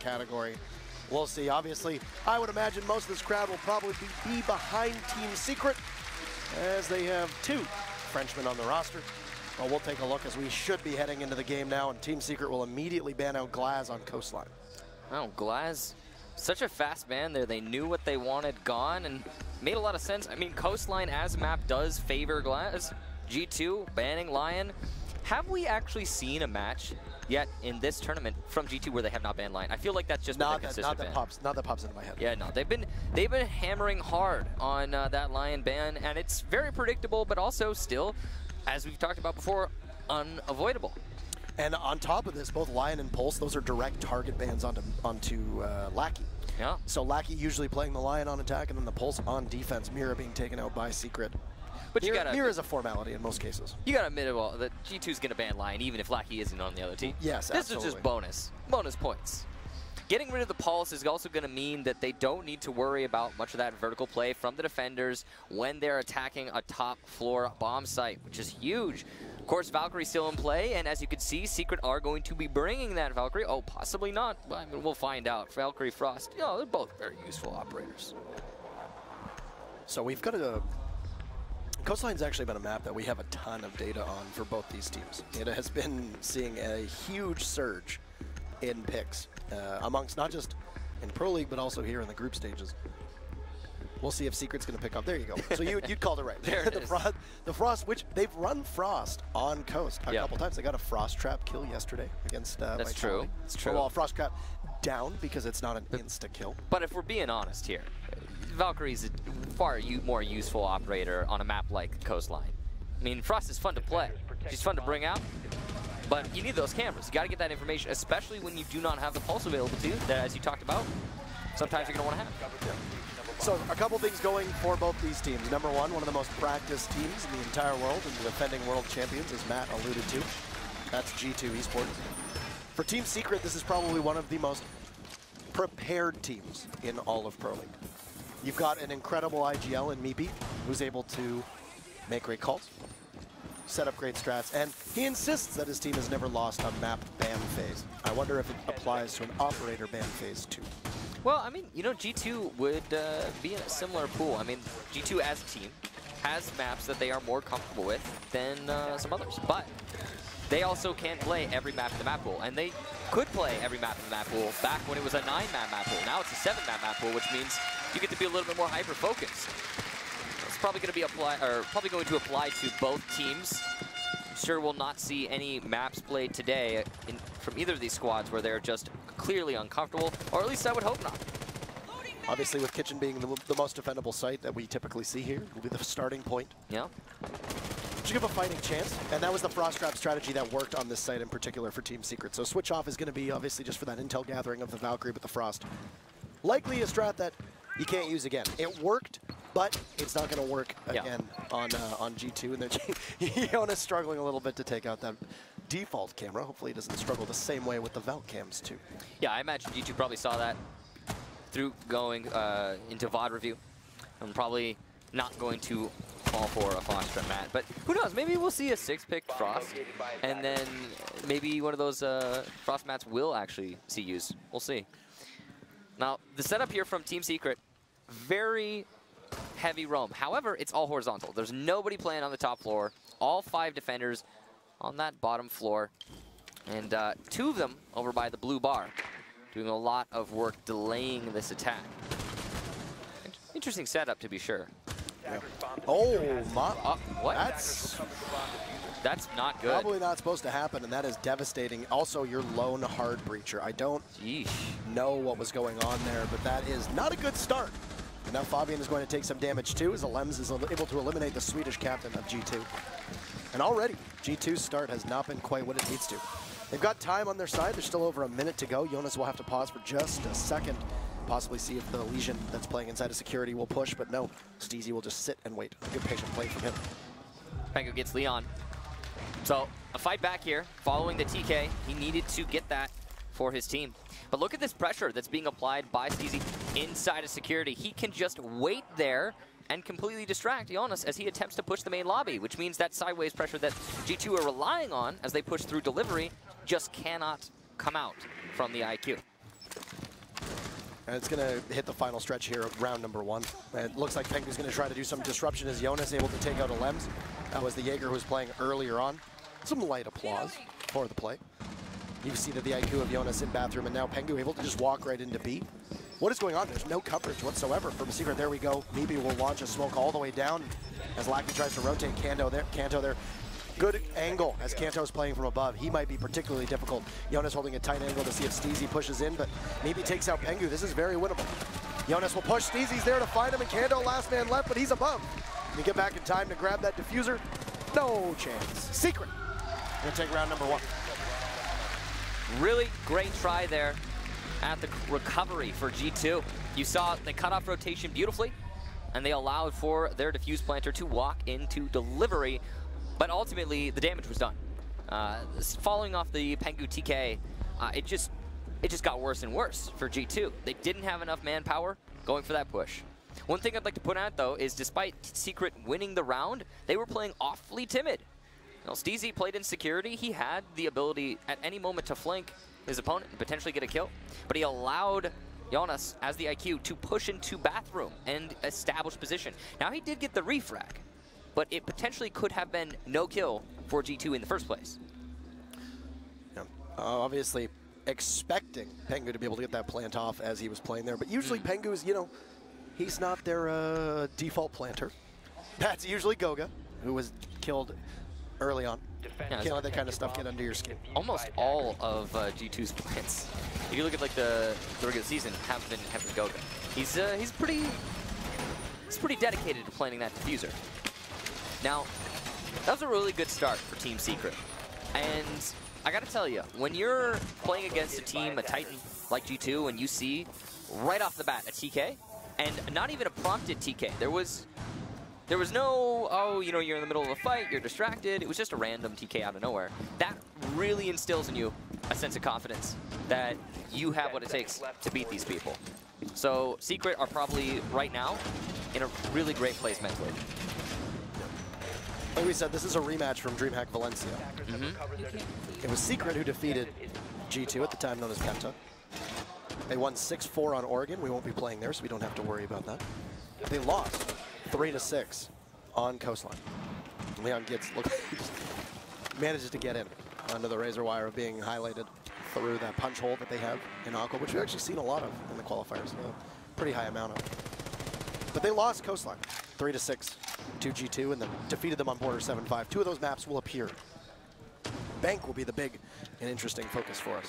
category. We'll see. Obviously, I would imagine most of this crowd will probably be behind Team Secret, as they have 2 Frenchmen on the roster. Well, we'll take a look, as we should be heading into the game now, and Team Secret will immediately ban out Glaz on Coastline. Oh, Glaz, such a fast ban there. They knew what they wanted gone, and made a lot of sense. I mean, Coastline as a map does favor Glaz. G2 banning Lion. Have we actually seen a match yet in this tournament from G2 where they have not banned Lion? I feel like that's just been a consistent ban. Not that pops into my head. Yeah, no, they've been hammering hard on that Lion ban, and it's very predictable, but also still, as we've talked about before, unavoidable. And on top of this, both Lion and Pulse, those are direct target bans onto Lackey. Yeah. So Lackey usually playing the Lion on attack, and then the Pulse on defense. Mira being taken out by Secret. But Mira is a formality in most cases. You gotta admit, well, that G2's gonna ban Lion even if Lackey isn't on the other team. Yes, this is just bonus points. Getting rid of the Pulse is also going to mean that they don't need to worry about much of that vertical play from the defenders when they're attacking a top floor bomb site, which is huge. Of course, Valkyrie's still in play, and as you can see, Secret are going to be bringing that Valkyrie. Oh, possibly not. I mean, we'll find out. Valkyrie, Frost, you know, they're both very useful operators. So we've got Coastline's actually been a map that we have a ton of data on for both these teams. It has been seeing a huge surge in picks amongst not just in Pro League, but also here in the group stages. We'll see if Secret's going to pick up. There you go. So you called it right. There it is. The Frost, which they've run Frost on Coast a couple times. They got a Frost Trap kill yesterday against That's true. It's true. Well, Frost Trap down because it's not an insta-kill. But if we're being honest here, Valkyrie's a far more useful operator on a map like Coastline. I mean, Frost is fun to play. She's fun to bring out. But you need those cameras. You got to get that information, especially when you do not have the Pulse available to you, that, as you talked about, sometimes you're going to want to have. Yeah. So a couple things going for both these teams. Number one of the most practiced teams in the entire world and the defending world champions, as Matt alluded to. That's G2 Esports. For Team Secret, this is probably one of the most prepared teams in all of Pro League. You've got an incredible IGL in Meepy, who's able to make great calls, set up great strats, and he insists that his team has never lost a map ban phase. I wonder if it applies to an operator ban phase too. Well, I mean, you know, G2 would be in a similar pool. I mean, G2 as a team has maps that they are more comfortable with than some others, but they also can't play every map in the map pool, and they could play every map in the map pool back when it was a 9-map map pool. Now it's a 7-map map pool, which means you get to be a little bit more hyper-focused. It's probably going to apply to both teams. I'm sure we'll not see any maps played today from either of these squads where they're just clearly uncomfortable, or at least I would hope not. Obviously, with Kitchen being the most defendable site that we typically see here, will be the starting point. Yeah. To give a fighting chance, and that was the Frost Trap strategy that worked on this site in particular for Team Secret. So switch off is going to be obviously just for that intel gathering of the Valkyrie with the Frost. Likely a strat that you can't use again. It worked, but it's not going to work again on G2, and then Jonas struggling a little bit to take out that default camera. Hopefully he doesn't struggle the same way with the Valk cams too. Yeah, I imagine G2 probably saw that through going into VOD review. I'm probably not going to call for a Frost Trap mat, but who knows? Maybe we'll see a 6-pick Frost, and then maybe one of those Frost mats will actually see use. We'll see. Now, the setup here from Team Secret, very heavy roam. However, it's all horizontal. There's nobody playing on the top floor. All 5 defenders on that bottom floor, and 2 of them over by the blue bar, doing a lot of work delaying this attack. Interesting setup, to be sure. Yeah. Oh, my. What? That's not good. Probably not supposed to happen, and that is devastating. Also, your lone hard breacher. I don't know what was going on there, but that is not a good start. And now Fabian is going to take some damage too, as Alems is able to eliminate the Swedish captain of G2. And already, G2's start has not been quite what it needs to. They've got time on their side. There's still over a minute to go. Jonas will have to pause for just a second. Possibly see if the Legion that's playing inside of security will push, but no. Steezy will just sit and wait. A good patient play from him. Pango gets Leon. So, a fight back here, following the TK. He needed to get that for his team. But look at this pressure that's being applied by Steezy inside of security. He can just wait there and completely distract Jonas as he attempts to push the main lobby, which means that sideways pressure that G2 are relying on as they push through delivery just cannot come out from the IQ. And it's going to hit the final stretch here of round number 1. It looks like Pengu's going to try to do some disruption as Jonas able to take out a Lems. That was the Jaeger who was playing earlier on. Some light applause for the play. You see that the IQ of Jonas in bathroom, and now Pengu able to just walk right into B. What is going on? There's no coverage whatsoever from Secret. There we go. Maybe will launch a smoke all the way down as Lackey tries to rotate Kanto there. Good angle as Kanto's playing from above. He might be particularly difficult. Jonas holding a tight angle to see if Steezy pushes in, but maybe takes out Pengu. This is very winnable. Jonas will push. Steezy's there to find him, and Kanto last man left, but he's above. Can he get back in time to grab that diffuser? No chance. Secret gonna take round number 1. Really great try there at the recovery for G2. You saw they cut off rotation beautifully, and they allowed for their diffuse planter to walk into delivery, but ultimately the damage was done. Following off the Pengu TK, it just got worse and worse for G2. They didn't have enough manpower going for that push. One thing I'd like to point out, though, is despite Secret winning the round, they were playing awfully timid. You know, Steezy played in security. He had the ability at any moment to flank his opponent and potentially get a kill, but he allowed Jonas, as the IQ, to push into bathroom and establish position. Now, he did get the refrag, but it potentially could have been no kill for G2 in the first place. Yeah. Obviously expecting Pengu to be able to get that plant off as he was playing there, but usually Pengu is, you know, he's not their default planter. That's usually Goga, who was killed early on. Yeah, can't let that kind of stuff get under your skin. Almost all of G2's plants, if you look at like the regular season, have been Goga. He's pretty dedicated to planting that diffuser. Now, that was a really good start for Team Secret, and I gotta tell you, when you're playing against a team, a Titan like G2, and you see right off the bat a TK, and not even a prompted TK, there was no, oh, you know, you're in the middle of a fight, you're distracted. It was just a random TK out of nowhere. That really instills in you a sense of confidence that you have what it takes to beat these people. So Secret are probably, right now, in a really great place mentally. Like we said, this is a rematch from DreamHack Valencia. It was Secret who defeated G2 at the time known as Penta. They won 6-4 on Oregon. We won't be playing there, so we don't have to worry about that. They lost 3-6 on Coastline. Leon Gitz manages to get in under the razor wire of being highlighted through that punch hole that they have in Aqua, which we've actually seen a lot of in the qualifiers, a pretty high amount of. But they lost Coastline 3-6 to G2 and then defeated them on Border 7-5. 2 of those maps will appear. Bank will be the big and interesting focus for us.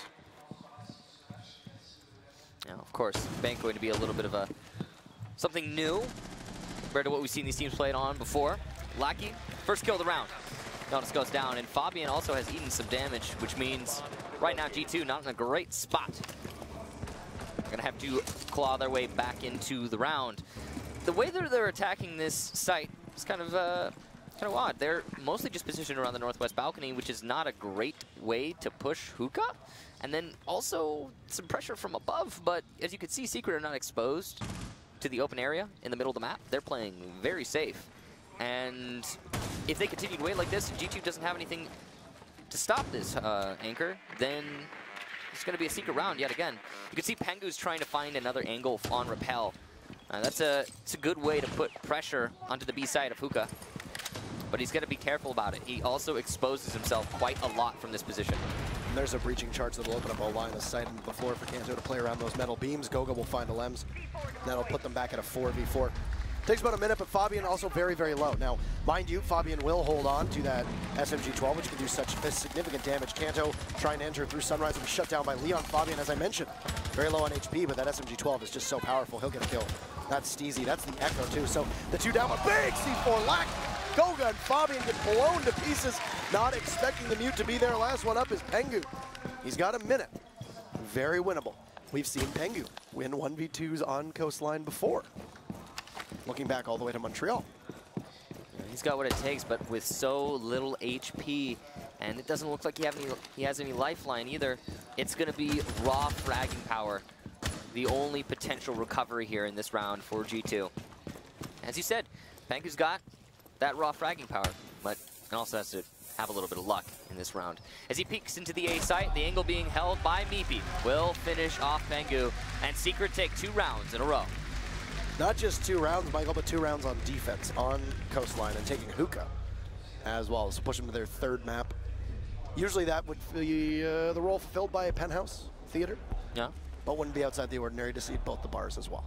Now, of course, Bank going to be a little bit of something new compared to what we've seen these teams played on before. Lackey, first kill of the round. Jonas goes down, and Fabian also has eaten some damage, which means right now G2 not in a great spot. They're gonna have to claw their way back into the round. The way that they're attacking this site is kind of odd. They're mostly just positioned around the northwest balcony, which is not a great way to push Hookah. And then also some pressure from above, but as you can see, Secret are not exposed to the open area in the middle of the map. They're playing very safe. And if they continue to wait like this, and G2 doesn't have anything to stop this anchor, then it's going to be a Secret round yet again. You can see Pengu's trying to find another angle on Repel. It's a good way to put pressure onto the B side of Hookah, but he's got to be careful about it. He also exposes himself quite a lot from this position. And there's a breaching charge that will open up a line of sight into the floor for Kanto to play around those metal beams. Goga will find a Lems. That'll put them back at a 4v4. Takes about a minute, but Fabian also very, very low. Now, mind you, Fabian will hold on to that SMG-12, which can do such significant damage. Kanto trying to enter through Sunrise and be shut down by Leon. Fabian, as I mentioned, very low on HP, but that SMG-12 is just so powerful. He'll get a kill. That's Steezy. That's the Echo, too. So the 2 down, a big C4 lack. Goga and Fabian get blown to pieces. Not expecting the mute to be there. Last one up is Pengu. He's got a minute. Very winnable. We've seen Pengu win 1v2s on Coastline before. Looking back all the way to Montreal. He's got what it takes, but with so little HP, and it doesn't look like he has any lifeline either. It's going to be raw fragging power, the only potential recovery here in this round for G2. As you said, Pengu's got that raw fragging power, but also has to have a little bit of luck in this round. As he peeks into the A site, the angle being held by Meepy will finish off Pengu, and Secret take 2 rounds in a row. Not just 2 rounds, Michael, but 2 rounds on defense on Coastline and taking Hookah as well. So push them to their 3rd map. Usually that would be the role fulfilled by a penthouse theater. Yeah. But wouldn't be outside the ordinary to see both the bars as well.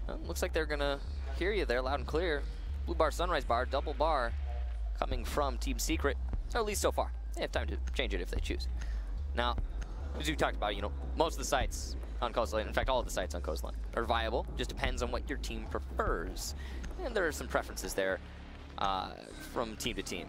Well, looks like they're gonna hear you there loud and clear. Blue bar, Sunrise bar, double bar coming from Team Secret. Or at least so far. They have time to change it if they choose. Now, as we talked about, you know, most of the sites on Coastline, in fact, all of the sites on Coastline are viable. Just depends on what your team prefers. And there are some preferences there from team to team.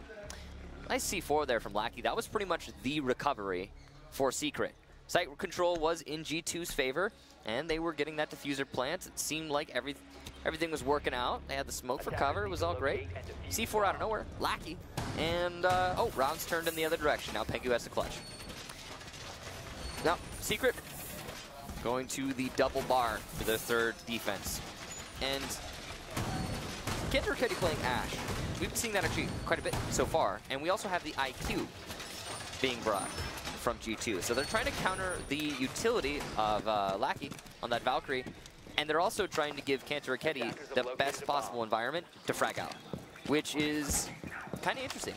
Nice C4 there from Lackey. That was pretty much the recovery for Secret. Site control was in G2's favor, and they were getting that diffuser plant. It seemed like everything was working out. They had the smoke for cover. It was all great. C4 out of nowhere. Lackey. And, oh, rounds turned in the other direction. Now Pengu has the clutch. Now, Secret going to the double bar for their 3rd defense. And Kent Ricchetti playing Ash. We've been seeing that actually quite a bit so far. And we also have the IQ being brought from G2. So they're trying to counter the utility of Lackey on that Valkyrie. And they're also trying to give Cantor Ricchetti the best possible environment to frag out, which is kind of interesting.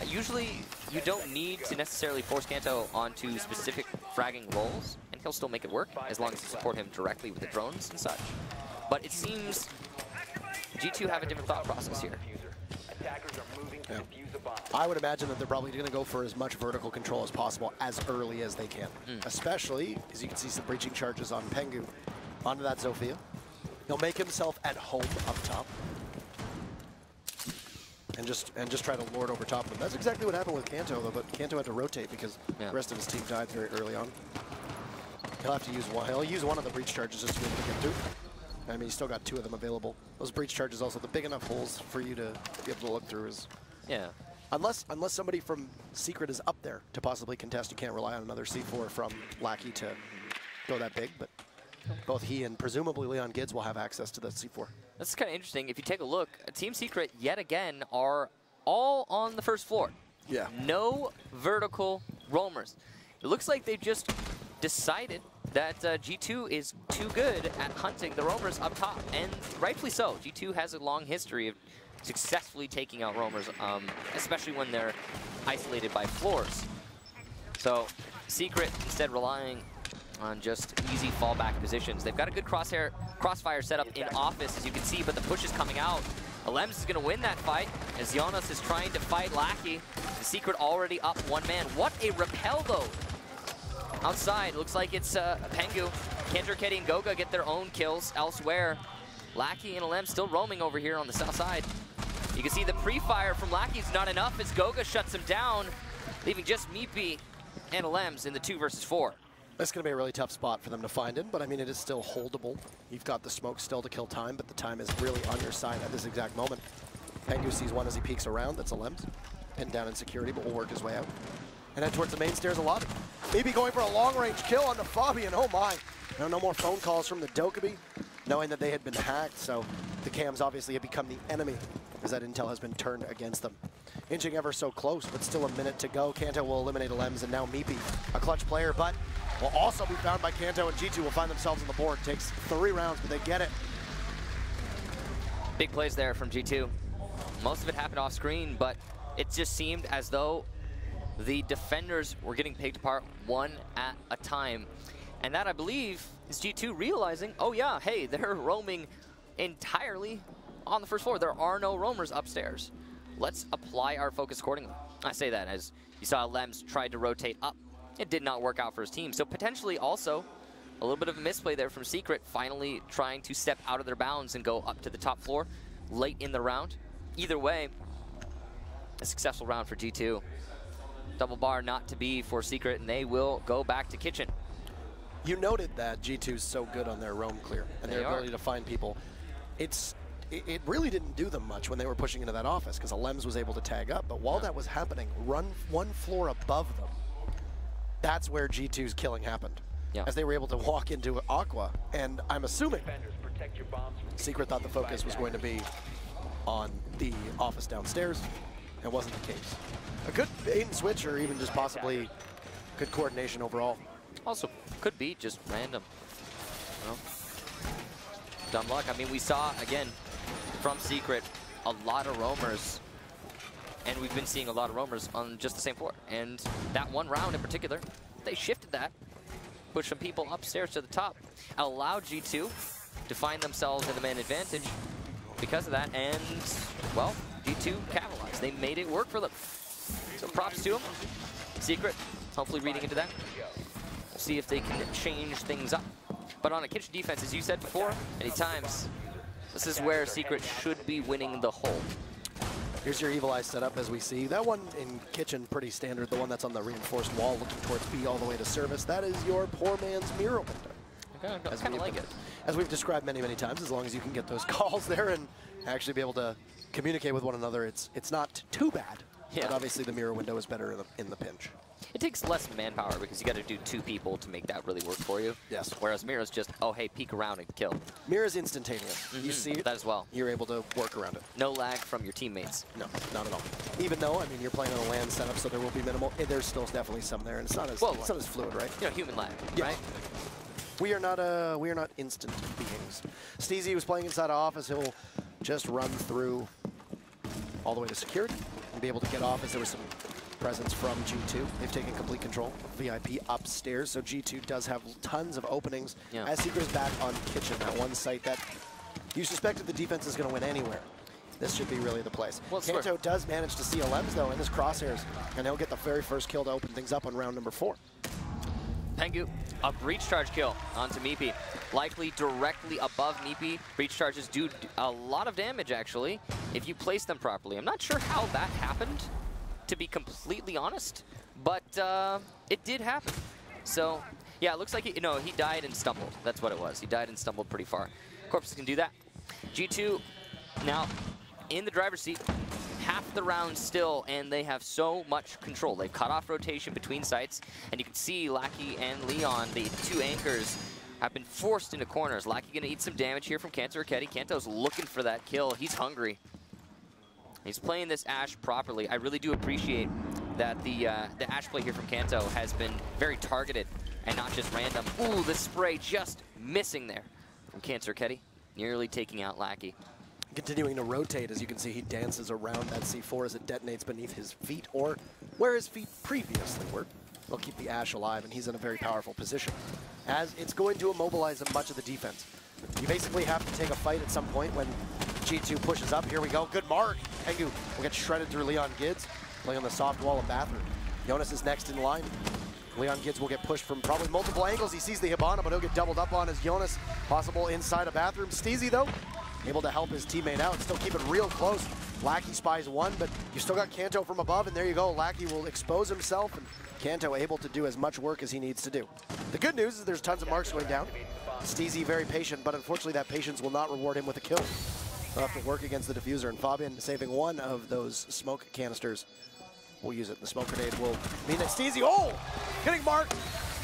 Usually, you don't need to necessarily force Kanto onto specific fragging roles, and he'll still make it work as long as you support him directly with the drones and such. But it seems G2 have a different thought process here. Yeah. I would imagine that they're probably going to go for as much vertical control as possible as early as they can. Especially, as you can see some breaching charges on Pengu onto that Zofia. He'll make himself at home up top. And just try to lord over top of him. That's exactly what happened with Kanto, though, but Kanto had to rotate because the rest of his team died very early on. He'll have to use one. He'll use one of the breach charges just to be able to get through. I mean, he's still got 2 of them available. Those breach charges also the big enough holes for you to be able to look through is. Yeah. Unless somebody from Secret is up there to possibly contest, you can't rely on another C4 from Lackey to go that big, but both he and presumably Leon Gids will have access to the C4. That's kind of interesting. If you take a look, Team Secret, yet again, are all on the 1st floor. Yeah. No vertical roamers. It looks like they just decided that G2 is too good at hunting the roamers up top, and rightfully so. G2 has a long history of successfully taking out roamers, especially when they're isolated by floors. So Secret, instead relying on just easy fallback positions. They've got a good crossfire set up in office, as you can see, but the push is coming out. Alems is going to win that fight, as Jonas is trying to fight Lackey. The Secret already up 1 man. What a repel, though. Outside, looks like it's Pengu. Cantor Ricchetti and Goga get their own kills elsewhere. Lackey and Alems still roaming over here on the south side. You can see the pre-fire from Lackey's not enough as Goga shuts him down, leaving just Meepy and Alems in the 2 versus 4. That's going to be a really tough spot for them to find in, but I mean, it is still holdable. You've got the smoke still to kill time, but the time is really on your side at this exact moment. Pengu sees one as he peeks around. That's Alems. Pinned down in security, but will work his way out. And head towards the main stairs of the lobby. Maybe going for a long-range kill on the Fabian. Oh my. No more phone calls from the Dokkaebi, knowing that they had been hacked, so the cams obviously have become the enemy, as that intel has been turned against them. Inching ever so close, but still a minute to go. Kanto will eliminate Alems, and now Meepy, a clutch player, but will also be found by Kanto, and G2 will find themselves on the board. Takes 3 rounds, but they get it. Big plays there from G2. Most of it happened off screen, but it just seemed as though the defenders were getting picked apart 1 at a time. And that, I believe, is G2 realizing, oh yeah, hey, they're roaming entirely on the 1st floor. There are no roamers upstairs. Let's apply our focus accordingly. I say that as you saw Lems tried to rotate up. It did not work out for his team. So potentially also a little bit of a misplay there from Secret, finally trying to step out of their bounds and go up to the top floor late in the round. Either way, a successful round for G2. Double bar not to be for Secret, and they will go back to kitchen. You noted that G2 is so good on their roam clear and their ability to find people. It really didn't do them much when they were pushing into that office, because Alems was able to tag up, but while that was happening, run 1 floor above them, that's where G2's killing happened. As they were able to walk into Aqua, and I'm assuming Secret thought the focus was going to be on the office downstairs. It wasn't the case. a good bait and switch, or even just possibly good coordination overall. Also, could be just random. Well, dumb luck. I mean, we saw, again, from Secret, a lot of roamers. And we've been seeing a lot of roamers on just the same floor. And that one round in particular, they shifted that, pushed some people upstairs to the top, allowed G2 to find themselves in the man advantage because of that. And, well, G2 capitalized. They made it work for them. So props to them. Secret, hopefully reading into that. We'll see if they can change things up. But on a Kitchen defense, as you said before, many times, this is where Secret should be winning the hole. Here's your Evil Eye setup as we see. That one in Kitchen, pretty standard. The one that's on the reinforced wall looking towards B all the way to service. That is your poor man's mirror window. I kind of like it. As we've described many, many times, as long as you can get those calls there and actually be able to communicate with one another, it's not too bad. Yeah. But obviously the mirror window is better in the pinch. It takes less manpower because you got to do 2 people to make that really work for you. Yes. Whereas Mira's just, oh, hey, peek around and kill. Mira's instantaneous. You see it, that as well. You're able to work around it. No lag from your teammates. No, not at all. Even though, I mean, you're playing on a LAN setup, so there will be minimal. There's still definitely some there, and it's not as fluid, right? You know, human lag, yeah. right? We are not instant beings. Steezy was playing inside of office. He'll just run through all the way to security and be able to get off as there was some presence from G2. They've taken complete control. VIP upstairs, so G2 does have tons of openings. Yeah. As Secret is back on Kitchen, that one site that you suspected the defense is going to win anywhere. This should be really the place. Well, Kanto does manage to see Alems, though, in his crosshairs, and he'll get the very first kill to open things up on round number 4. Pengu, a breach charge kill onto Meepy. Likely directly above Meepy. Breach charges do a lot of damage, actually, if you place them properly. I'm not sure how that happened, to be completely honest, but it did happen. So, yeah, it looks like he died and stumbled. That's what it was. He died and stumbled pretty far. Corpses can do that. G2 now in the driver's seat. Half the round still, and they have so much control. They've cut off rotation between sites, and you can see Lackey and Leon, the 2 anchors, have been forced into corners. Lackey gonna eat some damage here from Kanto Raketti. Kanto's looking for that kill. He's hungry. He's playing this Ashe properly. I really do appreciate that the Ashe play here from Kanto has been very targeted and not just random. Ooh, the spray just missing there from Kanto Raketti, nearly taking out Lackey. Continuing to rotate, as you can see, he dances around that C4 as it detonates beneath his feet, or where his feet previously were. They'll keep the Ashe alive, and he's in a very powerful position, as it's going to immobilize much of the defense. You basically have to take a fight at some point when G2 pushes up. Here we go. Good mark. Pengu will get shredded through Leon Gids, playing on the soft wall of Bathroom. Jonas is next in line. Leon Gids will get pushed from probably multiple angles. He sees the Hibana, but he'll get doubled up on as Jonas, possible inside a Bathroom. Steezy, though, able to help his teammate out and still keep it real close. Lackey spies one, but you still got Kanto from above, and there you go. Lackey will expose himself, and Kanto able to do as much work as he needs to do. The good news is there's tons of marks going down. Steezy very patient, but unfortunately that patience will not reward him with a kill. They'll have to work against the diffuser, and Fabian saving one of those smoke canisters. We'll use it. The smoke grenade will mean that Steezy, getting marked.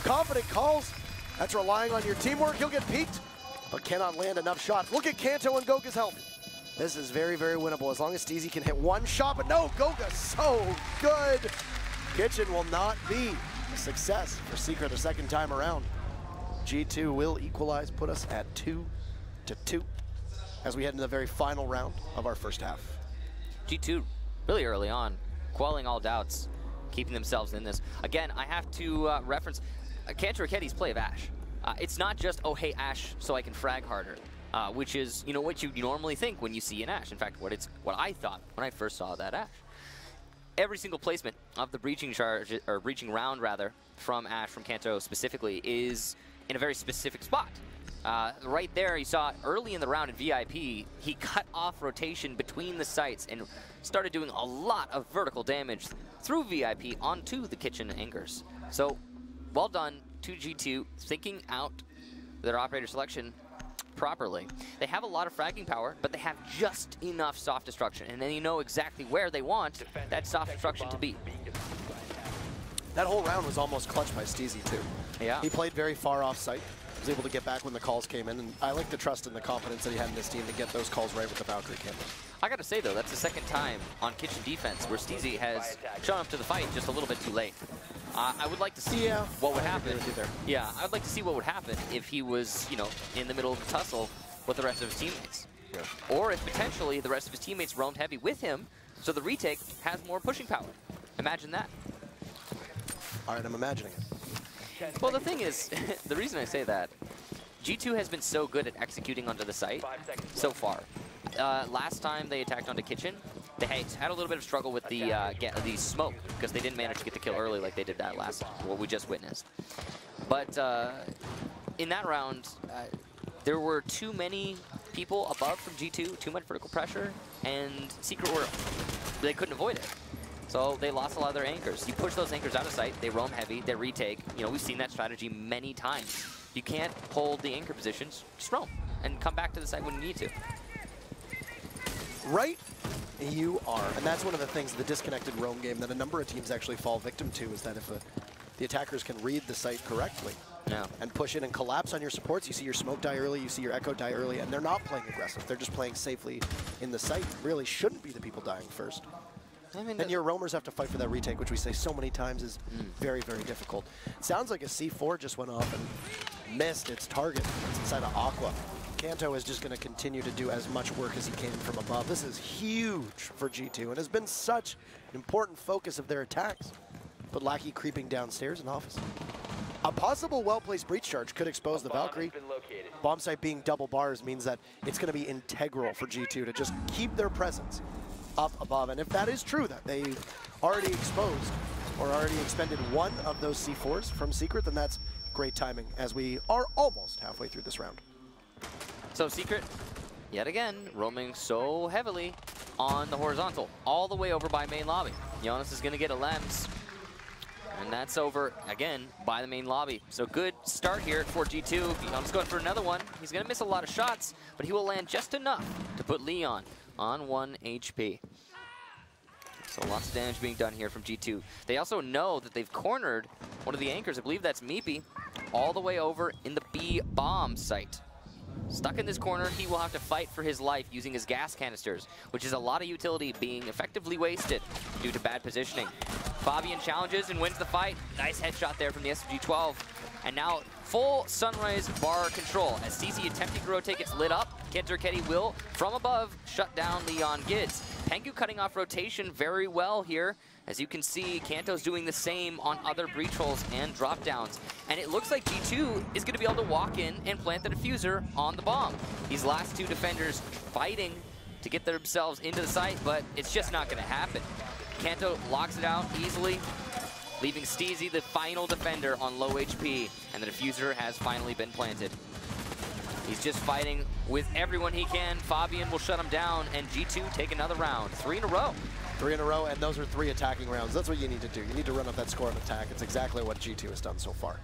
Confident calls. That's relying on your teamwork. He'll get peeked, but cannot land enough shots. Look at Kanto and Goga's help. This is very, very winnable as long as Steezy can hit one shot, but no, Goga so good. Kitchen will not be a success for Secret the second time around. G2 will equalize, put us at 2-2 as we head into the very final round of our first half. G2 really early on, quelling all doubts, keeping themselves in this. Again, I have to reference Kanto Raketti's play of Ashe. It's not just, oh, hey, Ashe, so I can frag harder, which is, you know, what you normally think when you see an Ashe. In fact, what I thought when I first saw that Ashe. Every single placement of the breaching charge, or breaching round rather, from Ashe, from Kanto specifically, is in a very specific spot. Right there, you saw early in the round in VIP, he cut off rotation between the sites and started doing a lot of vertical damage through VIP onto the Kitchen anchors. So, well done to G2, thinking out their operator selection properly. They have a lot of fragging power, but they have just enough soft destruction, and then you know exactly where they want that soft destruction to be. That whole round was almost clutched by Steezy, too. Yeah. He played very far off site. was able to get back when the calls came in, and I like the trust and the confidence that he had in his team to get those calls right with the Valkyrie cameras. I gotta say though, that's the second time on Kitchen defense where Steezy has shown up to the fight just a little bit too late. I would like to see what would happen. Yeah, I would like to see what would happen if he was, you know, in the middle of the tussle with the rest of his teammates. Yeah. Or if potentially the rest of his teammates roamed heavy with him, so the retake has more pushing power. Imagine that. All right, I'm imagining it. Well, the thing is, the reason I say that, G2 has been so good at executing onto the site so far. Last time they attacked onto Kitchen, they had a little bit of struggle with the smoke because they didn't manage to get the kill early like they did that last, what we just witnessed. But in that round, there were too many people above from G2, too much vertical pressure, and Secret they couldn't avoid it. So they lost a lot of their anchors. You push those anchors out of sight, they roam heavy, they retake. You know, we've seen that strategy many times. You can't hold the anchor positions, just roam and come back to the site when you need to. Right, you are. And that's one of the things, the disconnected roam game, that a number of teams actually fall victim to, is that if the attackers can read the site correctly and push in and collapse on your supports, you see your smoke die early, you see your echo die early, and they're not playing aggressive. They're just playing safely in the site. Really shouldn't be the people dying first. I mean, and your roamers have to fight for that retake, which we say so many times is very, very difficult. Sounds like a C4 just went off and missed its target. It's inside of Aqua. Kanto is just going to continue to do as much work as he can from above. This is huge for G2 and has been such an important focus of their attacks. But Lackey creeping downstairs in office. A possible well-placed breach charge could expose the Valkyrie. Bomb site being double bars means that it's going to be integral for G2 to just keep their presence up above. And if that is true, that they've already exposed or already expended one of those C4s from Secret, then that's great timing as we are almost halfway through this round. So Secret, yet again, roaming so heavily on the horizontal, all the way over by main lobby. Jonas is going to get a Lems, and that's over, again, by the main lobby. So good start here for G2. Jonas going for another one. He's going to miss a lot of shots, but he will land just enough to put Leon on 1 HP. So lots of damage being done here from G2. They also know that they've cornered one of the anchors. I believe that's Meepy, all the way over in the B bomb site. Stuck in this corner, he will have to fight for his life using his gas canisters, which is a lot of utility being effectively wasted due to bad positioning. Fabian challenges and wins the fight. Nice headshot there from the SMG-12. And now full Sunrise bar control. As CC attempting to rotate gets lit up, Kenturketty will, from above, shut down Leon Gids. Pengu cutting off rotation very well here. As you can see, Kanto's doing the same on other breach holes and drop downs. And it looks like G2 is going to be able to walk in and plant the diffuser on the bomb. These last two defenders fighting to get themselves into the site, but it's just not going to happen. Kanto locks it out easily, leaving Steezy the final defender on low HP, and the diffuser has finally been planted. He's just fighting with everyone he can. Fabian will shut him down, and G2 take another round. 3 in a row. 3 in a row, and those are 3 attacking rounds. That's what you need to do. You need to run up that score of attack. It's exactly what G2 has done so far.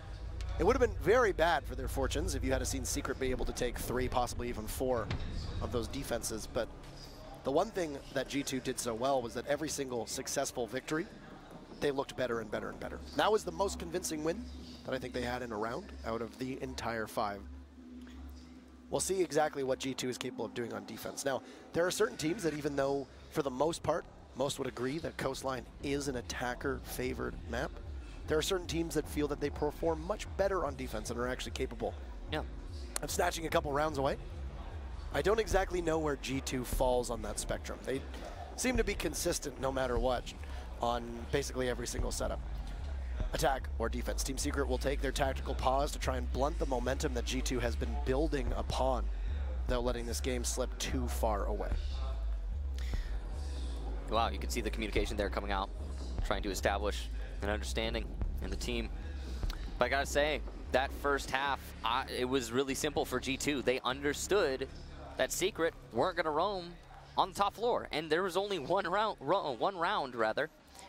It would have been very bad for their fortunes if you had seen Secret be able to take 3, possibly even 4 of those defenses. But the one thing that G2 did so well was that every single successful victory, they looked better and better and better. That was the most convincing win that I think they had in a round out of the entire 5. We'll see exactly what G2 is capable of doing on defense. Now, there are certain teams that, even though for the most part, most would agree that Coastline is an attacker-favored map, there are certain teams that feel that they perform much better on defense and are actually capable of snatching a couple rounds away. I don't exactly know where G2 falls on that spectrum. They seem to be consistent no matter what on basically every single setup. Attack or defense. Team Secret will take their tactical pause to try and blunt the momentum that G2 has been building upon without letting this game slip too far away. Wow, you can see the communication there coming out, trying to establish an understanding in the team. But I gotta say, that first half, it was really simple for G2. They understood that Secret weren't gonna roam on the top floor, and there was only one round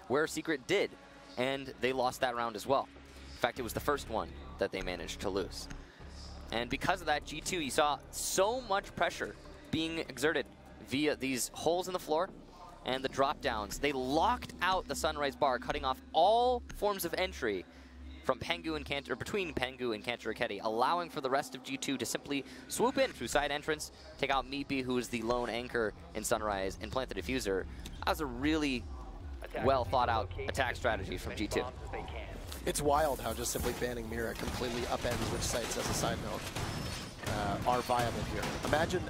where Secret did, and they lost that round as well. In fact, it was the first one that they managed to lose. And because of that, G2, you saw so much pressure being exerted via these holes in the floor and the drop downs. They locked out the Sunrise bar, cutting off all forms of entry from Pengu and Cantor, between Pengu and Cantor Raketti, allowing for the rest of G2 to simply swoop in through side entrance, take out Meepy, who is the lone anchor in Sunrise, and plant the diffuser. That was a really well thought out attack strategy from G2. It's wild how just simply banning Mira completely upends which sites, as a side note, are viable here. Imagine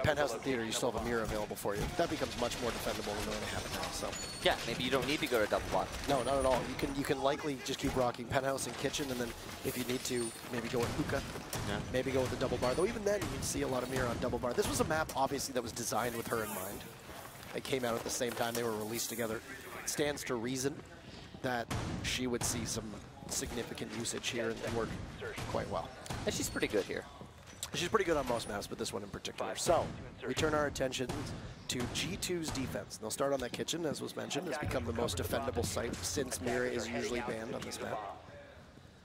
Penthouse and Theater, you still have a Mira available for you. That becomes much more defendable than they have it now. So yeah, maybe you don't need to go to double block. No, not at all. You can likely just keep rocking Penthouse and Kitchen, and then if you need to, maybe go with Hookah. Yeah. Maybe go with the double bar. Though even then, you can see a lot of Mira on double bar. This was a map, obviously, that was designed with her in mind. They came out at the same time. They were released together. It stands to reason that she would see some significant usage here and work quite well. And she's pretty good here. She's pretty good on most maps, but this one in particular. So, we turn our attention to G2's defense. They'll start on that Kitchen, as was mentioned. It's become the most defendable site since Mira is usually banned on this map.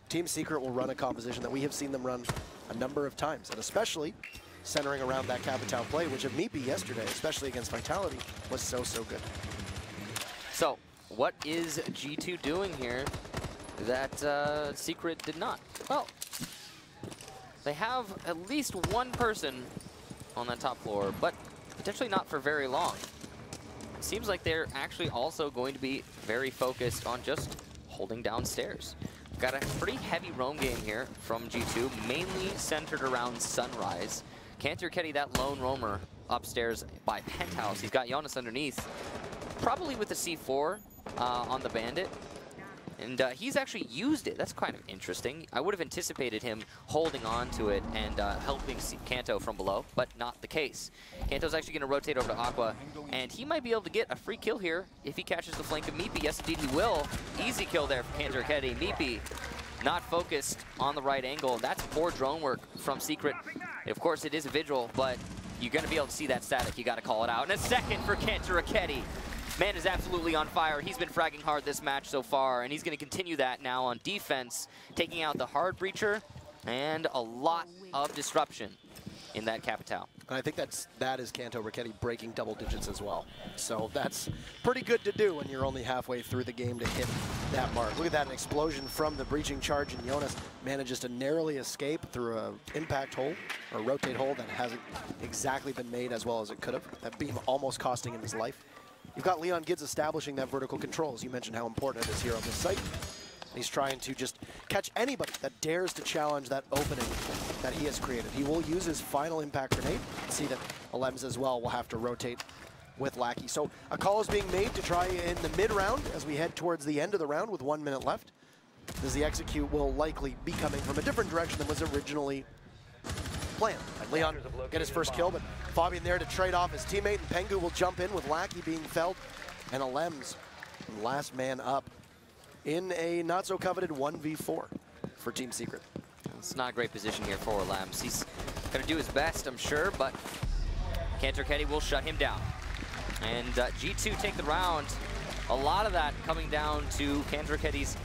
Team Secret will run a composition that we have seen them run a number of times, and especially centering around that Capitao play, which of Meepy yesterday, especially against Vitality, was so good. So, what is G2 doing here that Secret did not? Well, they have at least one person on that top floor, but potentially not for very long. It seems like they're actually also going to be very focused on just holding down stairs. We've got a pretty heavy roam game here from G2, mainly centered around Sunrise. Cantor Raketti, that lone roamer upstairs by Penthouse. He's got Jonas underneath, probably with the C4 on the Bandit. And he's actually used it. That's kind of interesting. I would have anticipated him holding on to it and helping Kanto from below, but not the case. Kanto's actually going to rotate over to Aqua, and he might be able to get a free kill here if he catches the flank of Meepy. Yes, indeed, he will. Easy kill there for Cantor Raketti. Meepy not focused on the right angle. That's poor drone work from Secret. Of course, it is a Vigil, but you're going to be able to see that static. You got to call it out. And a second for Cantor Raketti. Man is absolutely on fire. He's been fragging hard this match so far, and he's going to continue that now on defense, taking out the hard breacher and a lot of disruption in that Capitao. And I think that is Cantor Raketti breaking double digits as well. So that's pretty good to do when you're only halfway through the game to hit that mark. Look at that, an explosion from the breaching charge, and Jonas manages to narrowly escape through a impact hole, or rotate hole that hasn't exactly been made as well as it could have. That beam almost costing him his life. You've got Leon Gids establishing that vertical control, as you mentioned how important it is here on this site. He's trying to just catch anybody that dares to challenge that opening that he has created. He will use his final impact grenade. See that Alems as well will have to rotate with Lackey. So a call is being made to try in the mid-round as we head towards the end of the round with 1 minute left, as the execute will likely be coming from a different direction than was originally planned. Leon get his first kill, but Fabian there to trade off his teammate, and Pengu will jump in with Lackey being felled, and Alems, last man up in a not-so-coveted 1v4 for Team Secret. It's not a great position here for Alems. He's going to do his best, I'm sure, but Cantor Raketti will shut him down. And G2 take the round. A lot of that coming down to Cantor Raketti's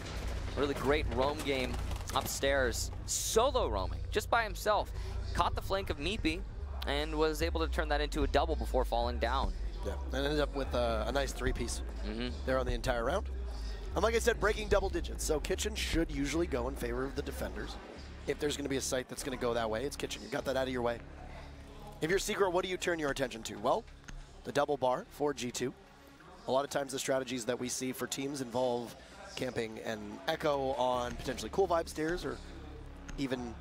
really great roam game upstairs. Solo roaming, just by himself. Caught the flank of Meepy and was able to turn that into a double before falling down. Yeah, and ended up with a nice three-piece there on the entire round. And like I said, breaking double digits. So Kitchen should usually go in favor of the defenders. If there's going to be a site that's going to go that way, it's Kitchen. You got that out of your way. If you're Secret, what do you turn your attention to? Well, the double bar for G2. A lot of times the strategies that we see for teams involve camping and Echo on potentially Cool Vibe stairs, or even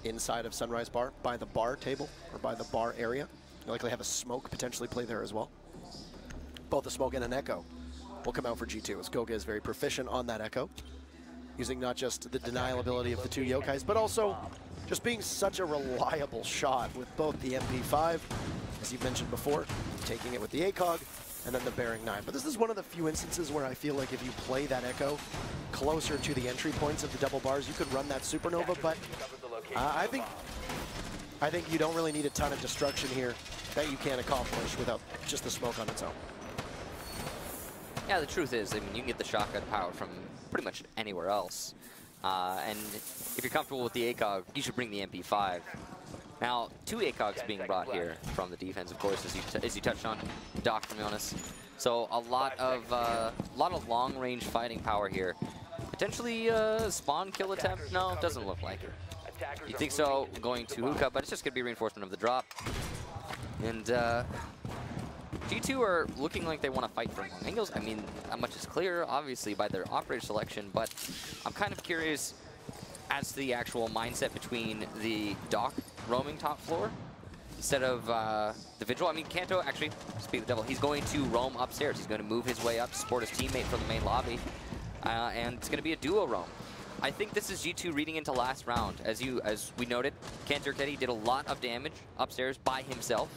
inside of Sunrise Bar, by the bar table, or by the bar area. You likely have a smoke potentially play there as well. Both a smoke and an Echo will come out for G2, as Goga is very proficient on that Echo, using not just the denial ability of the two Yokais, but also just being such a reliable shot with both the MP5, as you've mentioned before, taking it with the ACOG, and then the Bearing 9. But this is one of the few instances where I feel like if you play that Echo closer to the entry points of the double bars, you could run that Supernova, but I think you don't really need a ton of destruction here that you can't accomplish without just the smoke on its own. Yeah, the truth is, I mean, you can get the shotgun power from pretty much anywhere else. And if you're comfortable with the ACOG, you should bring the MP5. Now, 2 ACOGs being brought here from the defense, of course, as you touched on, Doc from Jonas. So a lot of long-range fighting power here. Potentially spawn kill attempt? No, doesn't look like it. You think so, going to hookah, but it's just going to be reinforcement of the drop. And G2 are looking like they want to fight from long angles. I mean, not much is clear, obviously, by their operator selection, but I'm kind of curious as to the actual mindset between the Doc roaming top floor instead of the Vigil. I mean, Kanto, actually, speak of the devil, he's going to roam upstairs. He's going to move his way up to support his teammate from the main lobby, and it's going to be a duo roam. I think this is G2 reading into last round. As we noted, Kanto Teddy did a lot of damage upstairs by himself,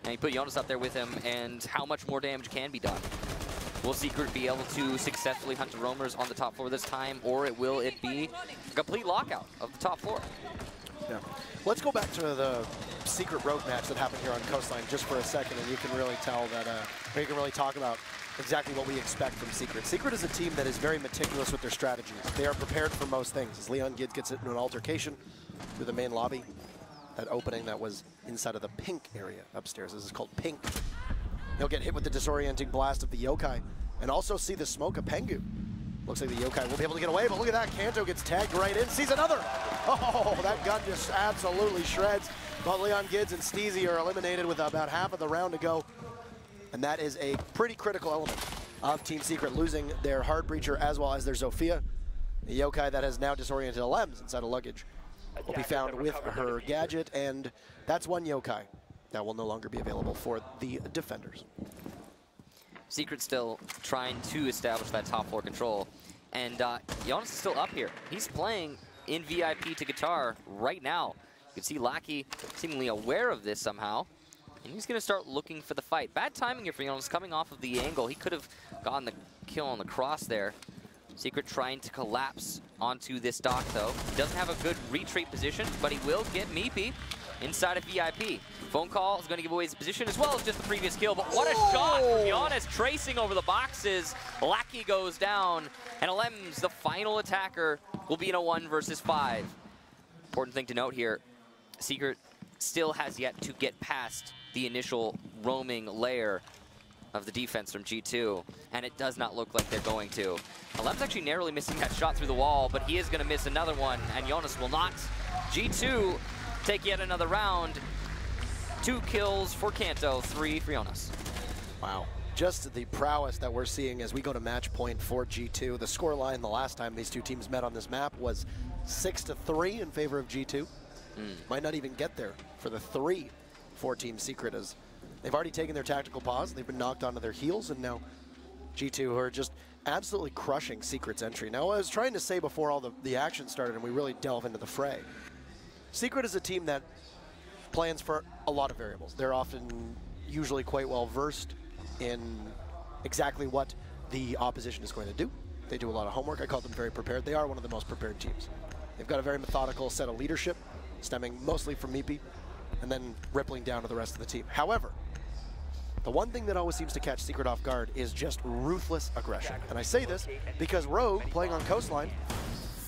and he put Jonas up there with him, and how much more damage can be done? Will Secret be able to successfully hunt the roamers on the top floor this time, or will it be a complete lockout of the top floor? Yeah. Let's go back to the Secret Rogue match that happened here on Coastline just for a second, and you can really tell that, you can really talk about exactly what we expect from Secret. Secret is a team that is very meticulous with their strategies. They are prepared for most things. As Leon Gids gets into an altercation through the main lobby, that opening that was inside of the pink area upstairs. This is called pink. He'll get hit with the disorienting blast of the Yokai and also see the smoke of Pengu. Looks like the Yokai will be able to get away, but look at that. Kanto gets tagged right in, sees another. Oh, that gun just absolutely shreds. But Leon Gids and Steezy are eliminated with about half of the round to go. And that is a pretty critical element of Team Secret, losing their Hard Breacher as well as their Zofia. The Yokai that has now disoriented Lems inside of luggage will be found with her gadget, and that's one Yokai that will no longer be available for the defenders. Secret still trying to establish that top floor control, and Jonas is still up here. He's playing in VIP to guitar right now. You can see Lackey seemingly aware of this somehow, and he's going to start looking for the fight. Bad timing here for Jonas coming off of the angle. He could have gotten the kill on the cross there. Secret trying to collapse onto this dock, though. He doesn't have a good retreat position, but he will get Meepy inside of VIP. Phone call is going to give away his position as well as just the previous kill, but what a shot from Jonas, tracing over the boxes. Lackey goes down, and Alems, the final attacker, will be in a 1 versus 5. Important thing to note here, Secret still has yet to get past the initial roaming layer of the defense from G2, and it does not look like they're going to. Alem's actually narrowly missing that shot through the wall, but he is going to miss another one, and Jonas will not. G2 take yet another round. 2 kills for Kanto, 3 for Jonas. Wow. Just the prowess that we're seeing as we go to match point for G2. The scoreline the last time these two teams met on this map was 6-3 in favor of G2. Might not even get there for the 3 for Team Secret, as they've already taken their tactical pause. They've been knocked onto their heels, and now G2 who are just absolutely crushing Secret's entry. Now, I was trying to say before all the action started and we really delve into the fray, Secret is a team that plans for a lot of variables. They're often usually quite well versed in exactly what the opposition is going to do. They do a lot of homework. I call them very prepared. They are one of the most prepared teams. They've got a very methodical set of leadership, stemming mostly from Meepy, and then rippling down to the rest of the team. However, the one thing that always seems to catch Secret off guard is just ruthless aggression. And I say this because Rogue, playing on Coastline,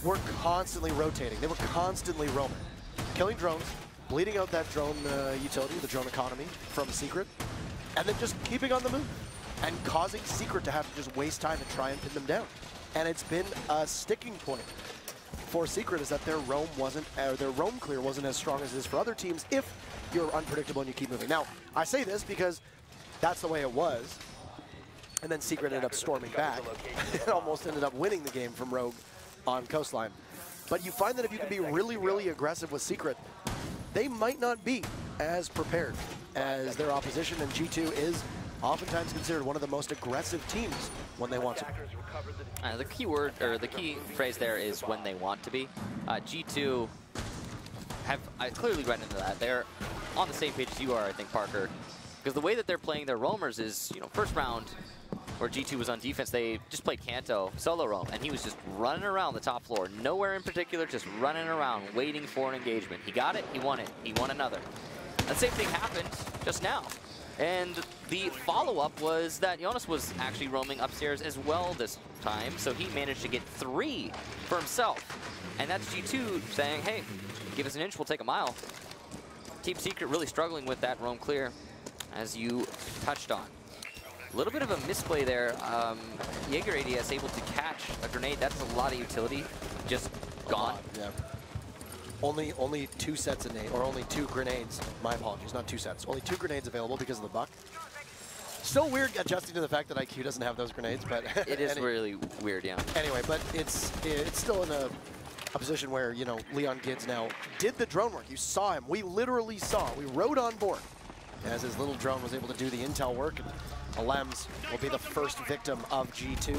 were constantly rotating. They were constantly roaming, killing drones, bleeding out that drone utility, the drone economy from Secret, and then just keeping on the move and causing Secret to have to just waste time and try and pin them down. And it's been a sticking point for Secret, is that their roam clear wasn't as strong as it is for other teams if you're unpredictable and you keep moving. Now, I say this because that's the way it was, and then Secret ended up storming back. It almost ended up winning the game from Rogue on Coastline. But you find that if you can be really, really aggressive with Secret, they might not be as prepared as their opposition, and G2 is oftentimes considered one of the most aggressive teams when they want to. The key word, or the key phrase there is when they want to be. G2 have clearly run into that. They're on the same page as you are, I think, Parker, because the way that they're playing their roamers is, you know, first round where G2 was on defense, they just played Kanto solo roam, and he was just running around the top floor, nowhere in particular, just running around, waiting for an engagement. He got it, he won another. The same thing happened just now. And the follow-up was that Jonas was actually roaming upstairs as well this time, so he managed to get 3 for himself. And that's G2 saying, hey, give us an inch, we'll take a mile. Team Secret really struggling with that roam clear, as you touched on. A little bit of a misplay there. Jaeger ADS able to catch a grenade. That's a lot of utility. Just gone. Yeah. Only 2 sets of nade, or only 2 grenades. My apologies, not 2 sets. Only 2 grenades available because of the buck. Still weird adjusting to the fact that IQ doesn't have those grenades, but it is really weird, yeah. Anyway, but it's still in a position where, you know, Leon Gids now did the drone work. You saw him. We literally saw. We rode on board as his little drone was able to do the intel work. And Alems will be the first victim of G2.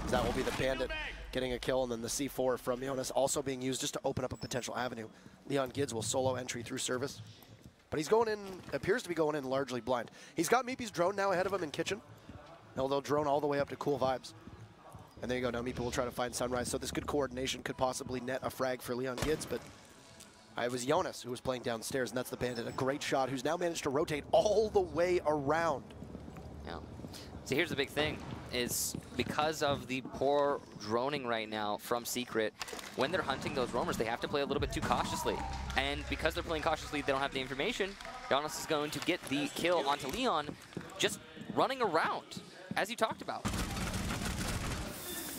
That will be the Bandit getting a kill, and then the C4 from Jonas also being used just to open up a potential avenue. Leon Gids will solo entry through service. But he's going in, appears to be going in largely blind. He's got Meepy's drone now ahead of him in kitchen. Now they'll drone all the way up to Cool Vibes. And there you go, now Meepy will try to find Sunrise. So this good coordination could possibly net a frag for Leon Gids, but it was Jonas who was playing downstairs, and that's the Bandit. A great shot who's now managed to rotate all the way around. Yeah. So here's the big thing, is because of the poor droning right now from Secret, when they're hunting those roamers, they have to play a little bit too cautiously. And because they're playing cautiously, they don't have the information. Jonas is going to get the kill onto Leon, just running around, as you talked about.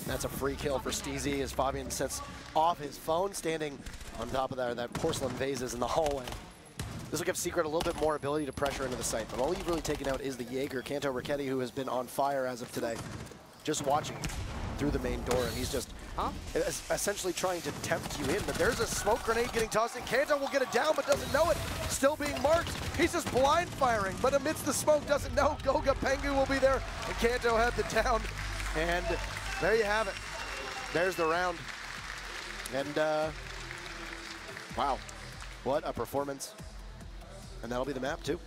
That's a free kill for Steezy as Fabian sets off his phone, standing on top of that porcelain vases in the hallway. This will give Secret a little bit more ability to pressure into the site, but all you've really taken out is the Jaeger, Kanto Ricchetti, who has been on fire as of today, just watching through the main door, and he's just essentially trying to tempt you in. But there's a smoke grenade getting tossed in. Kanto will get it down, but doesn't know it. Still being marked. He's just blind firing, but amidst the smoke, doesn't know. Goga Pengu will be there, and Kanto had the down, and there you have it. There's the round. And, wow, what a performance. And that'll be the map, too.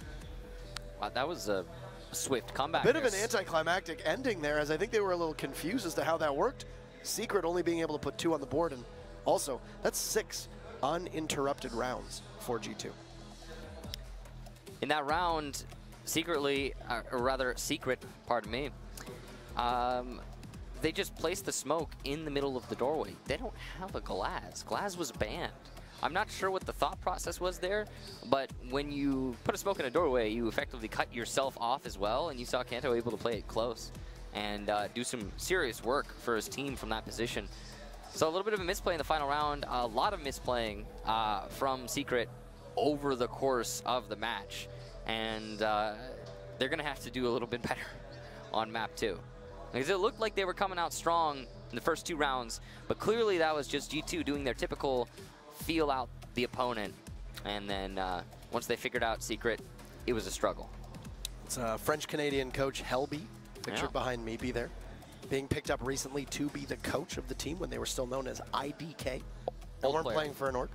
Wow, that was a swift comeback. Bit of an anticlimactic ending there, as I think they were a little confused as to how that worked. Secret only being able to put 2 on the board, and also, that's 6 uninterrupted rounds for G2. In that round, secretly, or rather Secret, pardon me, they just placed the smoke in the middle of the doorway. They don't have a glass. Glass was banned. I'm not sure what the thought process was there, but when you put a smoke in a doorway, you effectively cut yourself off as well, and you saw Kanto able to play it close and do some serious work for his team from that position. So a little bit of a misplay in the final round, a lot of misplaying from Secret over the course of the match, and they're going to have to do a little bit better on map 2. Because it looked like they were coming out strong in the first 2 rounds, but clearly that was just G2 doing their typical feel out the opponent, and then once they figured out Secret, it was a struggle. It's French-Canadian coach Helby, pictured behind Meepy there, being picked up recently to be the coach of the team when they were still known as IDK. They weren't playing for an org.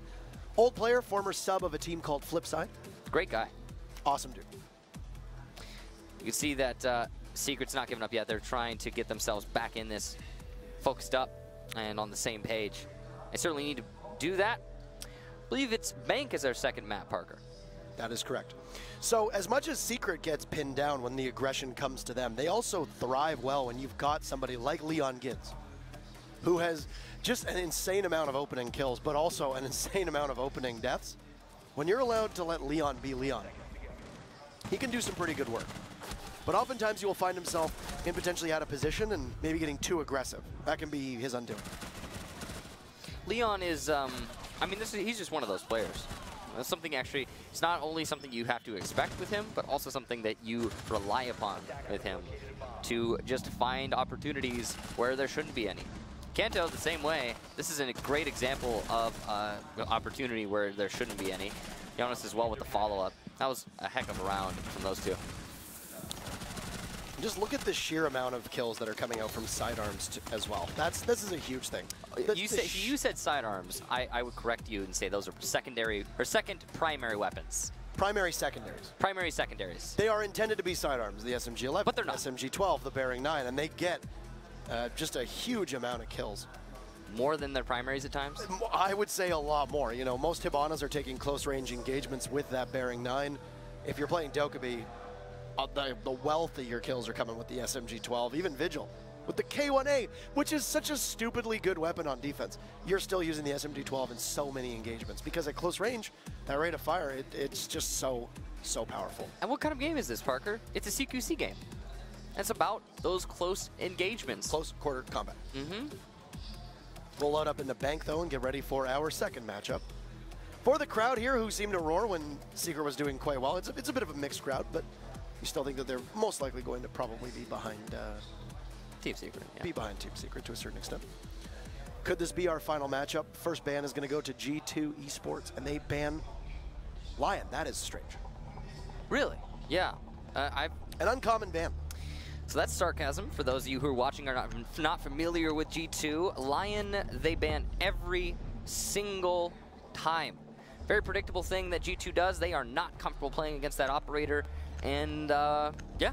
Old player, former sub of a team called Flipside. Great guy. Awesome dude. You can see that Secret's not giving up yet. They're trying to get themselves back in this, focused up and on the same page. They certainly need to do that. I believe it's Bank as their second map, Parker. That is correct. So as much as Secret gets pinned down when the aggression comes to them, they also thrive well when you've got somebody like Leon Gids, who has just an insane amount of opening kills, but also an insane amount of opening deaths. When you're allowed to let Leon be Leon, he can do some pretty good work. But oftentimes you will find himself in potentially out of position and maybe getting too aggressive. That can be his undoing. Leon is, I mean, he's just one of those players. That's something actually, it's not only something you have to expect with him, but also something that you rely upon with him to just find opportunities where there shouldn't be any. Kanto, the same way. This is a great example of opportunity where there shouldn't be any. Jonas as well with the follow-up. That was a heck of a round from those two. Just look at the sheer amount of kills that are coming out from sidearms as well. This is a huge thing. You said sidearms. I would correct you and say those are secondary or second primary weapons. Primary secondaries. Primary secondaries. They are intended to be sidearms, the SMG-11, but they're not. SMG-12, the Bearing 9, and they get just a huge amount of kills. More than their primaries at times? I would say a lot more. You know, most Hibanas are taking close-range engagements with that Bearing 9. If you're playing Dokkaebi, the wealth of your kills are coming with the SMG-12, even Vigil. With the K1A, which is such a stupidly good weapon on defense, you're still using the SMG-12 in so many engagements because at close range, that rate of fire, it's just so powerful. And what kind of game is this, Parker? It's a CQC game. It's about those close engagements. Close quarter combat. Mm-hmm. We'll load up into Bank, though, and get ready for our second matchup. For the crowd here, who seemed to roar when Secret was doing quite well, it's a bit of a mixed crowd, but you still think that they're most likely going to probably be behind Team Secret, yeah. Be behind Team Secret to a certain extent. Could this be our final matchup? First ban is going to go to G2 Esports, and they ban Lion. That is strange. Really? Yeah. An uncommon ban. So that's sarcasm. For those of you who are watching are not familiar with G2, Lion, they ban every single time. Very predictable thing that G2 does. They are not comfortable playing against that operator, and yeah,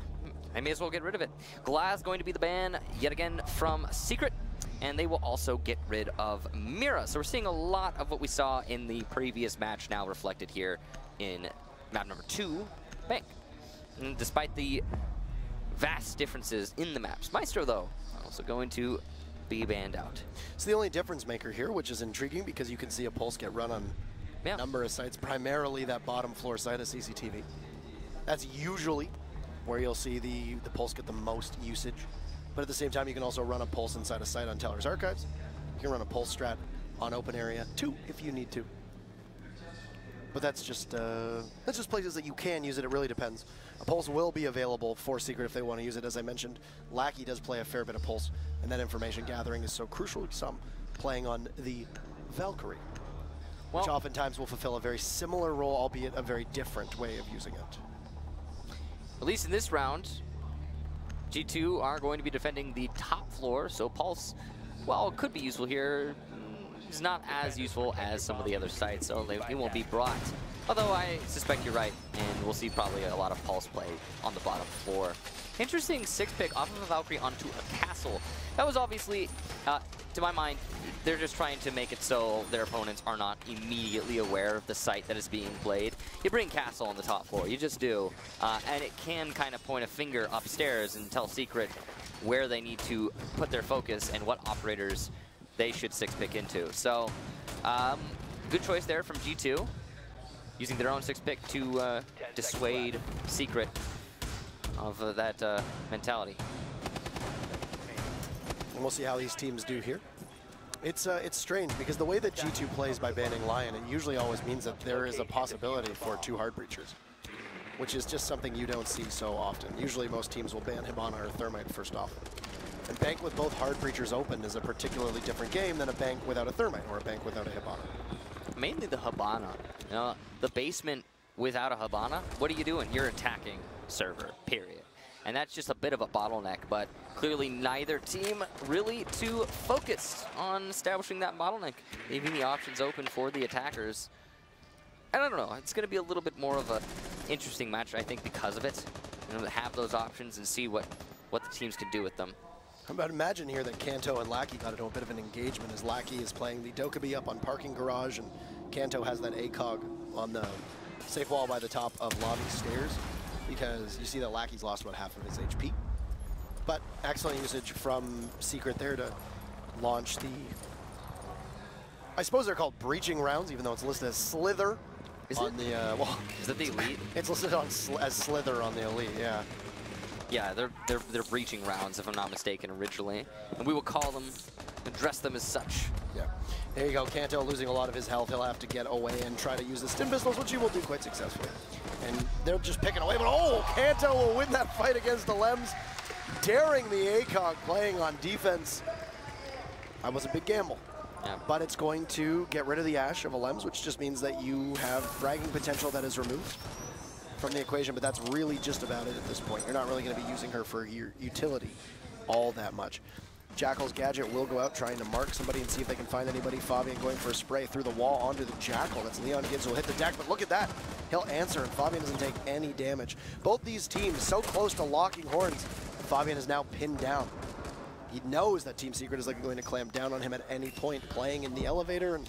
I may as well get rid of it. Glass going to be the ban yet again from Secret, and they will also get rid of Mira. So we're seeing a lot of what we saw in the previous match now reflected here in map number 2, Bank. And despite the vast differences in the maps, Maestro, though, also going to be banned out. It's the only difference maker here, which is intriguing because you can see a pulse get run on a number of sites, primarily that bottom floor site of CCTV. That's usually where you'll see the pulse get the most usage. But at the same time, you can also run a pulse inside a site on Teller's Archives. You can run a pulse strat on open area too, if you need to. But that's just places that you can use it. It really depends. A pulse will be available for Secret if they want to use it. As I mentioned, Lackey does play a fair bit of pulse, and that information gathering is so crucial to some playing on the Valkyrie, which oftentimes will fulfill a very similar role, albeit a very different way of using it. At least in this round, G2 are going to be defending the top floor, so Pulse, while it could be useful here, is not as useful as some of the other sites, so he won't be brought. Although I suspect you're right, and we'll see probably a lot of Pulse play on the bottom floor. Interesting 6-pick off of a Valkyrie onto a castle. That was obviously, to my mind, they're just trying to make it so their opponents are not immediately aware of the site that is being played. You bring castle on the top floor, you just do, and it can kind of point a finger upstairs and tell Secret where they need to put their focus and what operators they should 6-pick into. So, good choice there from G2, using their own 6-pick to dissuade Secret of that mentality. And we'll see how these teams do here. It's strange because the way that G2 plays by banning Lion, it usually always means that there is a possibility for 2 hard breachers, which is just something you don't see so often. Usually most teams will ban Hibana or Thermite first off. And Bank with both hard breachers open is a particularly different game than a Bank without a Thermite or a Bank without a Hibana. Mainly the Hibana. You know, the basement without a Hibana, what are you doing? You're attacking server, period. And that's just a bit of a bottleneck, but clearly neither team really too focused on establishing that bottleneck, leaving the options open for the attackers. And I don't know, it's going to be a little bit more of an interesting match, I think, because of it. You know, to have those options and see what the teams can do with them. How about imagine here that Kanto and Lackey got into a bit of an engagement as Lackey is playing the Dokkaebi up on parking garage and Kanto has that ACOG on the safe wall by the top of lobby stairs, because you see that Lackey's lost about half of his HP. But excellent usage from Secret there to launch the, I suppose they're called breaching rounds, even though it's listed as Slither. Is on the, well, is that the Elite? It's listed on as Slither on the Elite, yeah. Yeah, they're breaching rounds, if I'm not mistaken, originally. And we will call them, address them as such. Yeah. There you go, Kanto losing a lot of his health. He'll have to get away and try to use the stim pistols, which he will do quite successfully. And they're just picking away, but oh, Kanto will win that fight against the Lems, daring the ACOG playing on defense. That was a big gamble. Yeah. But it's going to get rid of the Ash of a Lems, which just means that you have fragging potential that is removed from the equation, but that's really just about it at this point. You're not really going to be using her for your utility all that much. Jackal's gadget will go out trying to mark somebody and see if they can find anybody. Fabian going for a spray through the wall onto the Jackal. That's Leon Gibbs will hit the deck, but look at that. He'll answer, and Fabian doesn't take any damage. Both these teams so close to locking horns. Fabian is now pinned down. He knows that Team Secret is going to clamp down on him at any point, playing in the elevator, and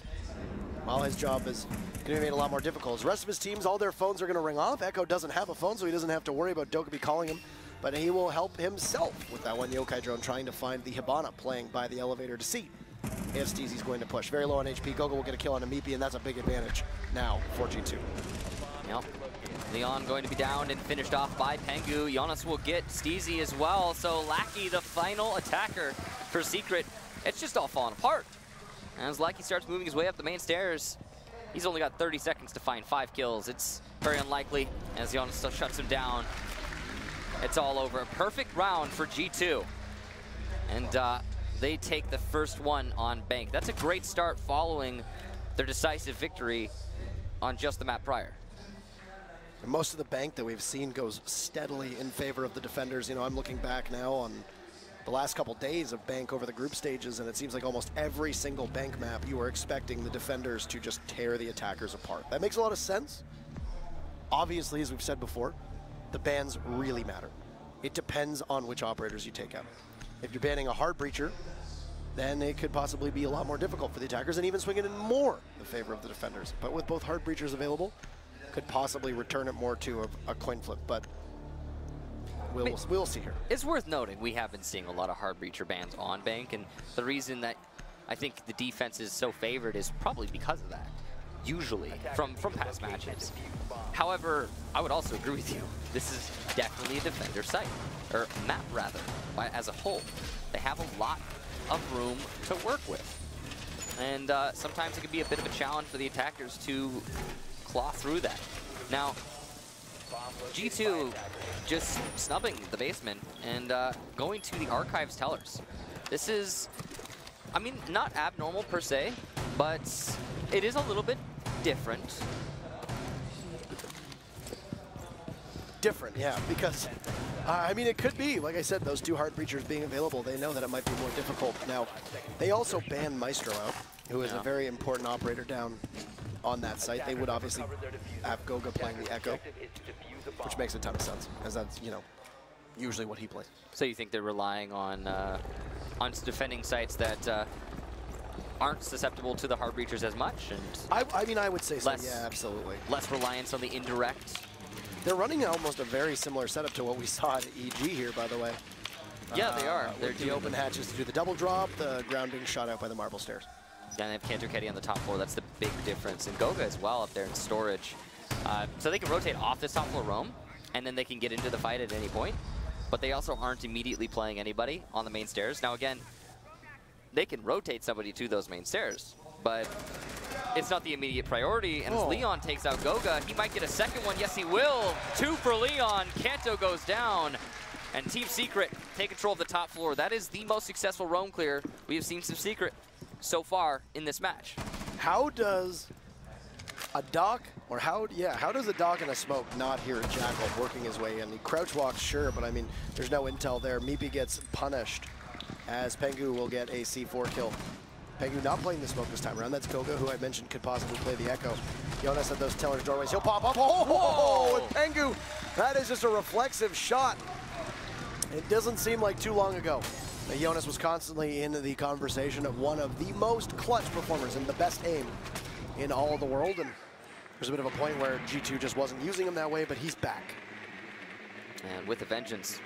while his job is going to be made a lot more difficult. The rest of his teams, all their phones are going to ring off. Echo doesn't have a phone, so he doesn't have to worry about Dokkaebi calling him, but he will help himself with that one Yokai drone trying to find the Hibana playing by the elevator to see if Steezy's going to push. Very low on HP. Gogo will get a kill on Amipi, and that's a big advantage now for G2. Yep. Leon going to be downed and finished off by Pengu. Jonas will get Steezy as well. So Lackey, the final attacker for Secret. It's just all falling apart. As Lackey starts moving his way up the main stairs, he's only got 30 seconds to find 5 kills. It's very unlikely as Jonas still shuts him down. It's all over. A perfect round for G2. And they take the first one on Bank. That's a great start following their decisive victory on just the map prior. Most of the Bank that we've seen goes steadily in favor of the defenders. You know, I'm looking back now on the last couple days of Bank over the group stages, and it seems like almost every single Bank map you are expecting the defenders to just tear the attackers apart. That makes a lot of sense. Obviously, as we've said before, the bans really matter. It depends on which operators you take out. If you're banning a hard breacher, then it could possibly be a lot more difficult for the attackers and even swing it in more in favor of the defenders. But with both hard breachers available, could possibly return it more to a coin flip, but we'll see here. It's worth noting we have been seeing a lot of hard breacher bans on Bank, and the reason that I think the defense is so favored is probably because of that, usually, from past matches. However, I would also agree with you. This is definitely a defender site, or map rather, as a whole. They have a lot of room to work with. And sometimes it can be a bit of a challenge for the attackers to claw through that. Now, G2 just snubbing the basement and going to the Archives Tellers. This is, I mean, not abnormal per se, but it is a little bit different. Different, yeah, because, I mean, it could be, like I said, those 2 hard breachers being available, they know that it might be more difficult. Now, they also banned Maestro out, who is a very important operator down on that site. They would obviously have Goga playing the Echo, which makes a ton of sense, as that's, you know, usually what he plays. So you think they're relying on defending sites that aren't susceptible to the hard breachers as much? And I mean, I would say so, yeah, absolutely. Less reliance on the indirect? They're running almost a very similar setup to what we saw at EG here, by the way. Yeah, they are. They're the open hatches to do the double drop, the ground being shot out by the marble stairs. Yeah, and they have Kanto on the top floor. That's the big difference. And Goga as well up there in storage. So they can rotate off this top floor roam, and then they can get into the fight at any point. But they also aren't immediately playing anybody on the main stairs. Now again, they can rotate somebody to those main stairs, but it's not the immediate priority. And as Leon takes out Goga, he might get a second one. Yes, he will. 2 for Leon. Kanto goes down. And Team Secret take control of the top floor. That is the most successful roam clear we have seen from Secret so far in this match. How does a Doc, or how does a Doc and a Smoke not hear a Jackal working his way in? He crouch walks, sure, but I mean, there's no intel there. Meepy gets punished as Pengu will get a C4 kill. Pengu not playing the Smoke this time around. That's Goga, who I mentioned could possibly play the Echo. Jonas at those Tellers doorways. He'll pop up. Oh, with Pengu. That is just a reflexive shot. It doesn't seem like too long ago. Jonas was constantly in the conversation of one of the most clutch performers and the best aim in all of the world. And there's a bit of a point where G2 just wasn't using him that way, but he's back. And with a vengeance.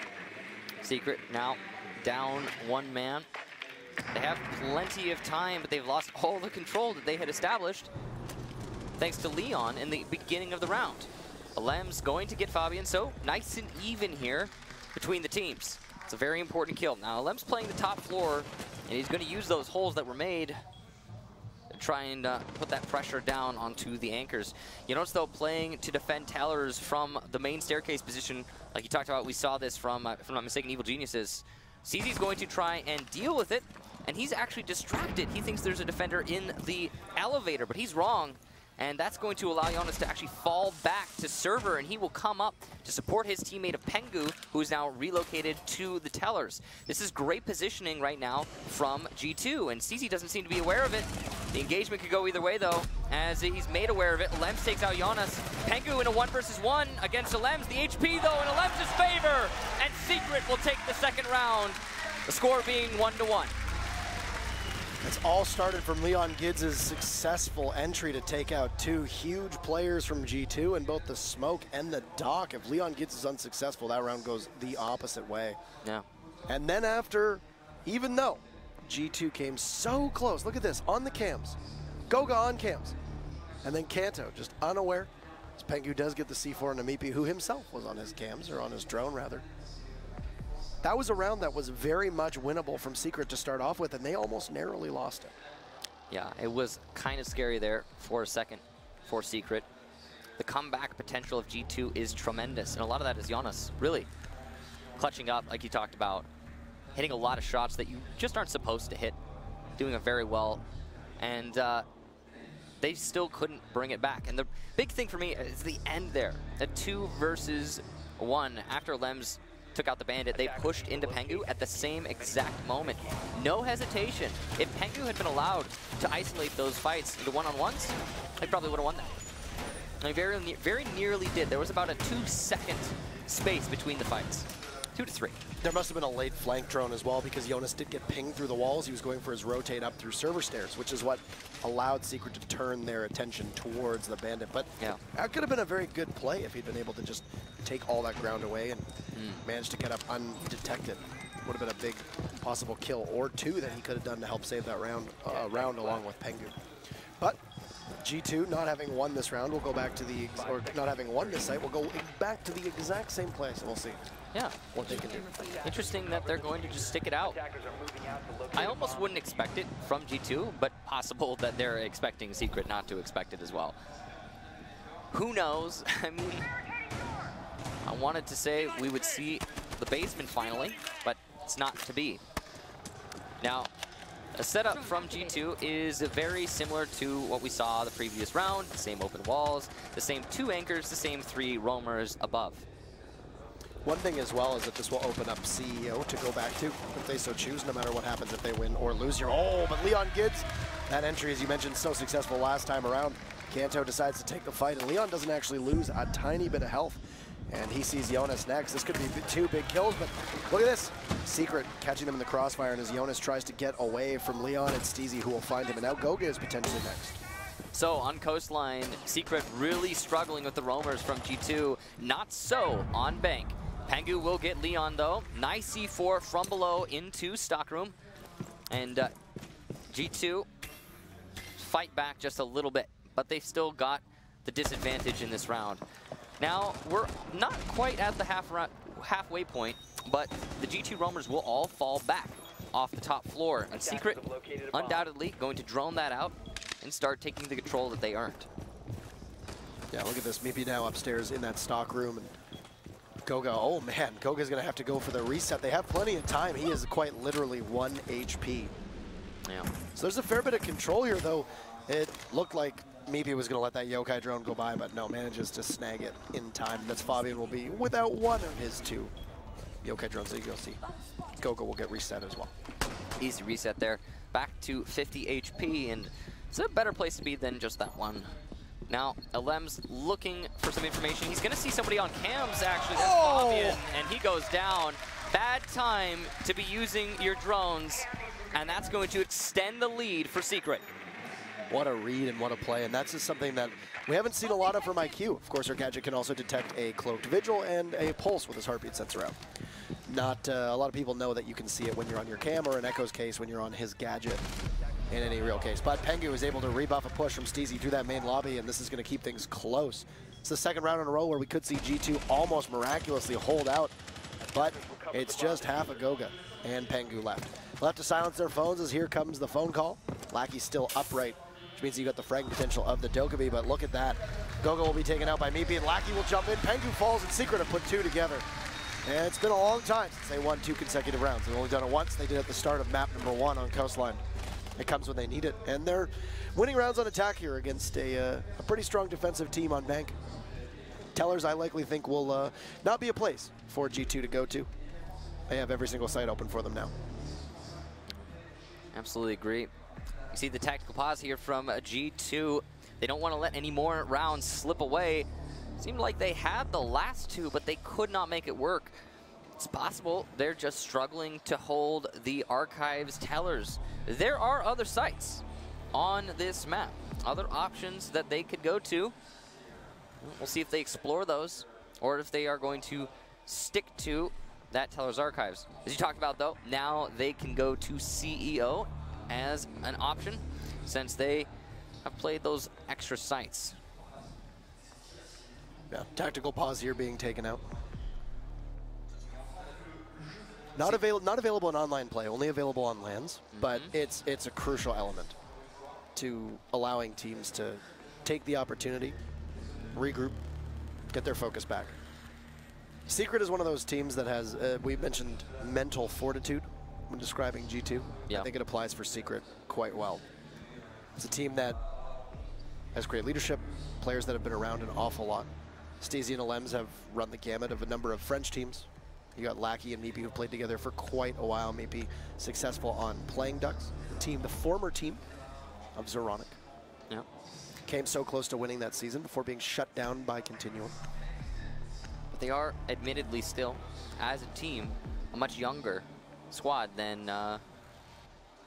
Secret now down 1 man. They have plenty of time, but they've lost all the control that they had established thanks to Leon in the beginning of the round. Alem's going to get Fabian, so nice and even here between the teams. It's a very important kill. Now, Alem's playing the top floor, and he's going to use those holes that were made to try and put that pressure down onto the anchors. You notice, though, playing to defend Tellers from the main staircase position, like you talked about, we saw this from, if I'm not mistaken, Evil Geniuses. CZ's going to try and deal with it, and he's actually distracted. He thinks there's a defender in the elevator, but he's wrong. And that's going to allow Jonas to actually fall back to server, and he will come up to support his teammate of Pengu, who is now relocated to the Tellers. This is great positioning right now from G2, and CZ doesn't seem to be aware of it. The engagement could go either way, though, as he's made aware of it. Lems takes out Jonas. Pengu in a 1-versus-1 against Lems. The HP, though, in Lems' favor, and Secret will take the second round, the score being 1-1. It's all started from Leon Gids' successful entry to take out 2 huge players from G2 in both the Smoke and the Doc. If Leon Gids is unsuccessful, that round goes the opposite way. Yeah. And then after, even though G2 came so close, look at this, on the cams, Goga on cams, and then Kanto just unaware, So Pengu does get the C4 on Amipi, who himself was on his cams, or on his drone rather. That was a round that was very much winnable from Secret to start off with, and they almost narrowly lost it. Yeah, it was kind of scary there for a second for Secret. The comeback potential of G2 is tremendous, and a lot of that is Jonas, really clutching up, like you talked about, hitting a lot of shots that you just aren't supposed to hit, doing it very well, and they still couldn't bring it back. And the big thing for me is the end there, a 2 versus 1. After Lems took out the Bandit, they pushed into Pengu at the same exact moment. No hesitation. If Pengu had been allowed to isolate those fights into one-on-ones, they probably would have won that. They very nearly did. There was about a 2-second space between the fights. 2 to 3. There must have been a late flank drone as well, because Jonas did get pinged through the walls. He was going for his rotate up through server stairs, which is what allowed Secret to turn their attention towards the Bandit. But yeah, that could have been a very good play if he'd been able to just take all that ground away and manage to get up undetected. Would have been a big possible kill or 2 that he could have done to help save that round along with Pengu. But G2, not having won this round, will go back to the, or not having won this site, will go back to the exact same place, and we'll see. Yeah, what they can do. Interesting that they're going to just stick it out. I almost wouldn't expect it from G2, but possible that they're expecting Secret not to expect it as well. Who knows? I mean, I wanted to say we would see the basement finally, but it's not to be. Now, a setup from G2 is very similar to what we saw the previous round. The same open walls, the same 2 anchors, the same 3 roamers above. One thing as well is that this will open up CEO to go back to if they so choose, no matter what happens if they win or lose here. Oh, but Leon Gids, that entry, as you mentioned, so successful last time around. Kanto decides to take the fight, and Leon doesn't actually lose a tiny bit of health. And he sees Jonas next. This could be 2 big kills, but look at this. Secret catching them in the crossfire, and as Jonas tries to get away from Leon, it's Steezy who will find him, and now Goga is potentially next. So on Coastline, Secret really struggling with the roamers from G2. Not so on Bank. Pengu will get Leon though. Nice C4 from below into Stockroom. And G2 fight back just a little bit, but they still got the disadvantage in this round. Now, we're not quite at the halfway point, but the G2 roamers will all fall back off the top floor. And Secret undoubtedly going to drone that out and start taking the control that they earned. Yeah, look at this. Maybe now upstairs in that stock room. And Goga, oh man, Goga's going to have to go for the reset. They have plenty of time. He is quite literally 1 HP. Yeah. So there's a fair bit of control here, though. It looked like Meepy was going to let that Yokai drone go by, but no, manages to snag it in time. That's Fabian will be without 1 of his 2 Yokai drones that you go see. Goga will get reset as well. Easy reset there. Back to 50 HP, and it's a better place to be than just that one. Now, Lem's looking for some information. He's going to see somebody on cams, actually. That's Fabian, and he goes down. Bad time to be using your drones, and that's going to extend the lead for Secret. What a read and what a play, and that's just something that we haven't seen a lot of from IQ. Of course, our gadget can also detect a cloaked vigil and a pulse with his heartbeat sensor out. Not a lot of people know that you can see it when you're on your cam, or in Echo's case, when you're on his gadget in any real case. But Pengu is able to rebuff a push from Steezy through that main lobby, and this is going to keep things close. It's the 2nd round in a row where we could see G2 almost miraculously hold out, but it's just half a Goga and Pengu left. Left to silence their phones as here comes the phone call. Lackey's still upright, which means you got the frag potential of the Dokkaebi, but look at that. Goga will be taken out by Meepy, and Lackey will jump in. Pengu falls, and Secret have put 2 together. And it's been a long time since they won 2 consecutive rounds. They've only done it once. They did it at the start of map number 1 on Coastline. It comes when they need it, and they're winning rounds on attack here against a pretty strong defensive team on Bank. Tellers, I likely think, will not be a place for G2 to go to. They have every single site open for them now. Absolutely agree. You see the tactical pause here from G2. They don't want to let any more rounds slip away. Seemed like they had the last 2, but they could not make it work. It's possible they're just struggling to hold the Archives tellers. There are other sites on this map, other options that they could go to. We'll see if they explore those, or if they are going to stick to that teller's Archives. As you talked about, though, now they can go to CEO as an option, since they have played those extra sites. Yeah, tactical pause here being taken out. Not available in online play, only available on LANs, but it's a crucial element to allowing teams to take the opportunity, regroup, get their focus back. Secret is one of those teams that has, we mentioned mental fortitude when describing G2. Yeah. I think it applies for Secret quite well. It's a team that has great leadership, players that have been around an awful lot. Steezy and Alems have run the gamut of a number of French teams. You got Lackey and Meepy who played together for quite a while. Meepy successful on playing Ducks, the former team of Zeronic. Yeah. Came so close to winning that season before being shut down by Continuum. But they are admittedly still, as a team, a much younger squad than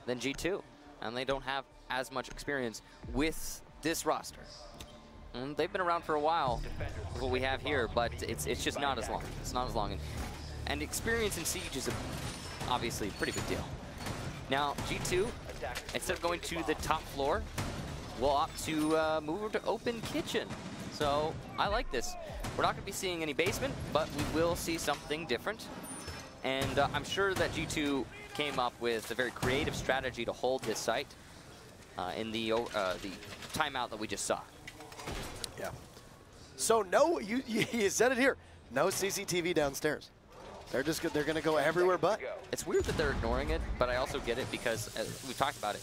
G2. And they don't have as much experience with this roster. And they've been around for a while with what we have here, but it's just not as long. It's not as long. And experience in Siege is obviously a pretty big deal. Now, G2, instead of going to the top floor, will opt to move to open kitchen. So I like this. We're not going to be seeing any basement, but we will see something different. And I'm sure that G2 came up with a very creative strategy to hold this site in the timeout that we just saw. Yeah. So no, you said it here. No CCTV downstairs. They're going to go everywhere but. It's weird that they're ignoring it, but I also get it because we've talked about it.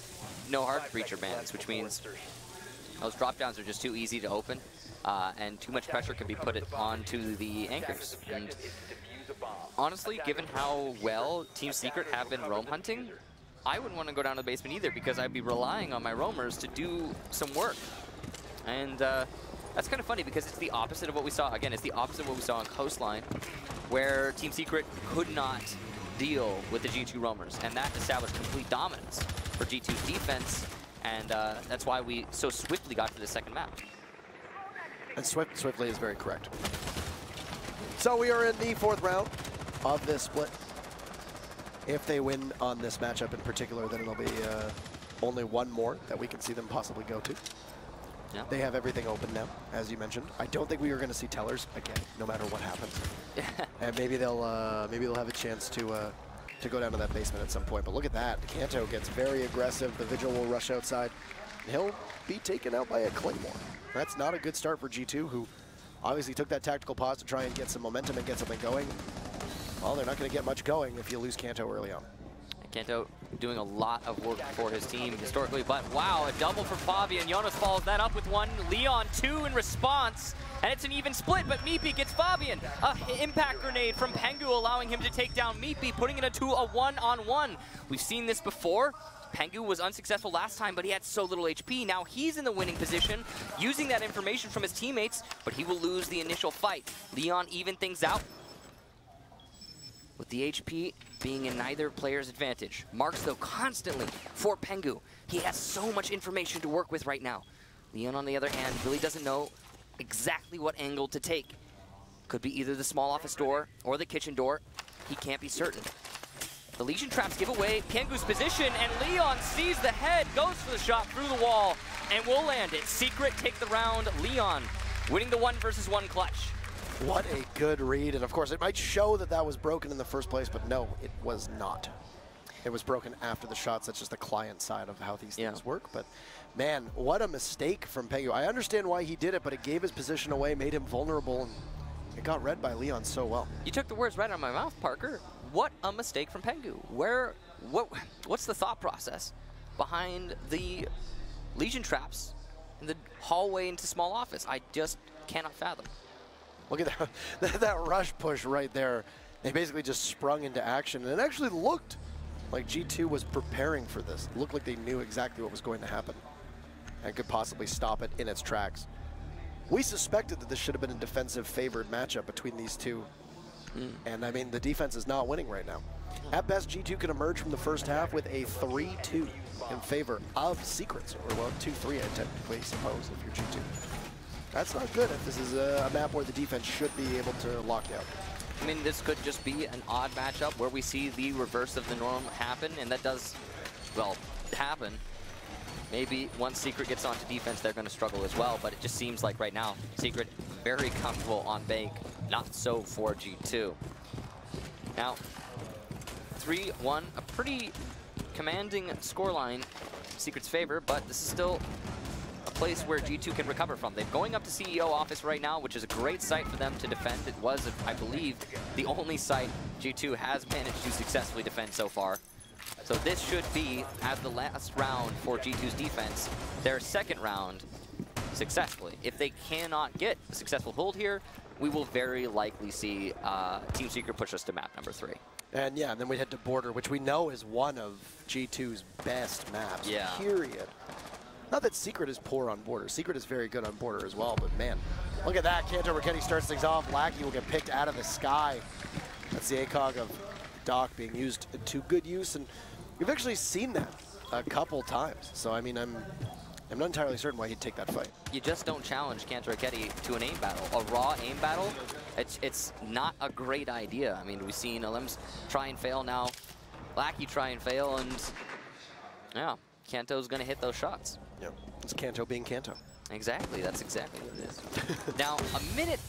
No hard breacher bans, which means those drop downs are just too easy to open, and too much pressure can be put onto the anchors. And honestly, given how well Team Secret have been roam hunting, I wouldn't want to go down to the basement either because I'd be relying on my roamers to do some work. And that's kind of funny because it's the opposite of what we saw. Again, it's the opposite of what we saw on Coastline, where Team Secret could not deal with the G2 roamers, and that established complete dominance for G2's defense, and that's why we so swiftly got to the second map. And swiftly is very correct. So we are in the fourth round of this split. If they win on this matchup in particular, then it'll be only one more that we can see them possibly go to. Yeah. They have everything open now, as you mentioned. I don't think we are going to see tellers again, no matter what happens. And maybe they'll have a chance to go down to that basement at some point. But look at that, Kanto gets very aggressive. The Vigil will rush outside, and he'll be taken out by a Claymore. That's not a good start for G2, who obviously took that tactical pause to try and get some momentum and get something going. Well, they're not going to get much going if you lose Kanto early on. Kanto doing a lot of work for his team historically, but wow, a double from Fabian. Jonas follows that up with one. Leon, two in response, and it's an even split, but Meepy gets Fabian. An impact grenade from Pengu allowing him to take down Meepy, putting it into a one-on-one. We've seen this before. Pengu was unsuccessful last time, but he had so little HP. Now he's in the winning position, using that information from his teammates, but he will lose the initial fight. Leon even things out, with the HP being in neither player's advantage. Marks, though, constantly for Pengu. He has so much information to work with right now. Leon, on the other hand, really doesn't know exactly what angle to take. Could be either the small office door or the kitchen door. He can't be certain. The Legion traps give away Pengu's position, and Leon sees the head, goes for the shot through the wall, and will land it. Secret take the round. Leon winning the 1-versus-1 clutch. What a good read, and of course it might show that that was broken in the first place, but no, it was not. It was broken after the shots. That's just the client side of how these things work, but man, what a mistake from Pengu. I understand why he did it, but it gave his position away, made him vulnerable, and it got read by Leon so well. You took the words right out of my mouth, Parker. What a mistake from Pengu. What's the thought process behind the Legion traps in the hallway into small office? I just cannot fathom. Look at that rush push right there. They basically just sprung into action, and it actually looked like G2 was preparing for this. It looked like they knew exactly what was going to happen and could possibly stop it in its tracks. We suspected that this should have been a defensive favored matchup between these two. And I mean, the defense is not winning right now. At best, G2 can emerge from the first half with a 3-2 in favor of Secrets, or well, 2-3 I technically suppose if you're G2. That's not good if this is a map where the defense should be able to lock down. I mean, this could just be an odd matchup where we see the reverse of the norm happen, and that does, well, happen. Maybe once Secret gets onto defense, they're going to struggle as well, but it just seems like right now, Secret very comfortable on bank. Not so for G2. Now, 3-1, a pretty commanding scoreline, Secret's favor, but this is still a place where G2 can recover from. They're going up to CEO office right now, which is a great site for them to defend. It was, I believe, the only site G2 has managed to successfully defend so far. So this should be, as the last round for G2's defense, their second round successfully. If they cannot get a successful hold here, we will very likely see Team Secret push us to map number 3. And yeah, and then we head to Border, which we know is one of G2's best maps, period. Not that Secret is poor on Border. Secret is very good on Border as well, but man, look at that. Kanto Raketti starts things off. Lackey will get picked out of the sky. That's the ACOG of Doc being used to good use, and we've actually seen that a couple times. So, I mean, I'm not entirely certain why he'd take that fight. You just don't challenge Kanto Raketti to an aim battle. A raw aim battle, it's not a great idea. I mean, we've seen Alems try and fail now, Lackey try and fail, and yeah, Kanto's gonna hit those shots. Yeah, it's Kanto being Kanto. Exactly, that's exactly what it is. Now, a minute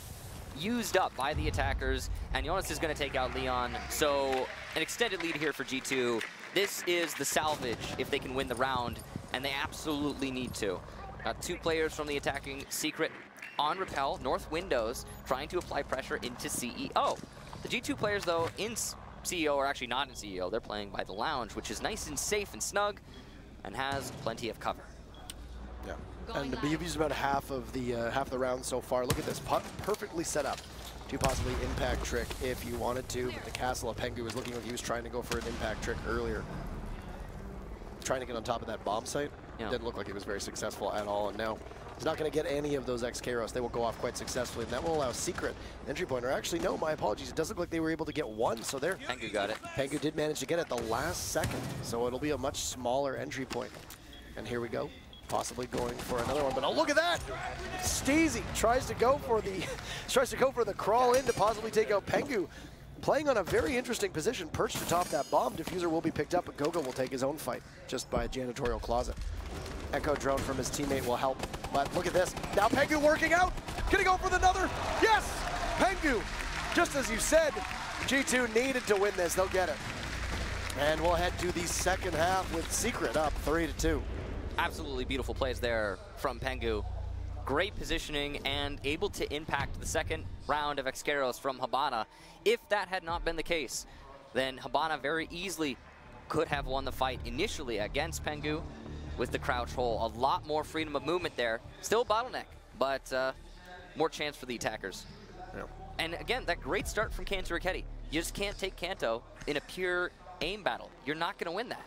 used up by the attackers, and Jonas is gonna take out Leon. So, an extended lead here for G2. This is the salvage if they can win the round, and they absolutely need to. 2 players from the attacking Secret on Repel, North Windows, trying to apply pressure into CEO. The G2 players, though, in CEO are actually not in CEO. They're playing by the lounge, which is nice and safe and snug, and has plenty of cover. Yeah, and you've used about half of the round so far. Look at this, perfectly set up to possibly impact trick if you wanted to, but the castle of Pengu was looking like he was trying to go for an impact trick earlier. Trying to get on top of that bomb site. Yeah. Didn't look like he was very successful at all, and now he's not going to get any of those X-Kairos. They will go off quite successfully, and that will allow Secret entry point. Or actually, no, my apologies. It does look like they were able to get one, so there. Pengu got it. Pengu did manage to get it the last second, so it'll be a much smaller entry point. And here we go, possibly going for another one. But oh, look at that! Steezy tries to go for the crawl in to possibly take out Pengu. Playing on a very interesting position, perched atop that bomb. Diffuser will be picked up, but Gogo will take his own fight just by a janitorial closet. Echo drone from his teammate will help, but look at this. Now Pengu working out. Gonna go for another. Yes! Pengu, just as you said, G2 needed to win this. They'll get it. And we'll head to the second half with Secret up 3-2. Absolutely beautiful plays there from Pengu. Great positioning and able to impact the second round of X-Kairos from Habana. If that had not been the case, then Habana very easily could have won the fight initially against Pengu with the crouch hole. A lot more freedom of movement there. Still bottleneck, but more chance for the attackers. Yeah. And again, that great start from Kanto Raketti. You just can't take Kanto in a pure aim battle. You're not going to win that,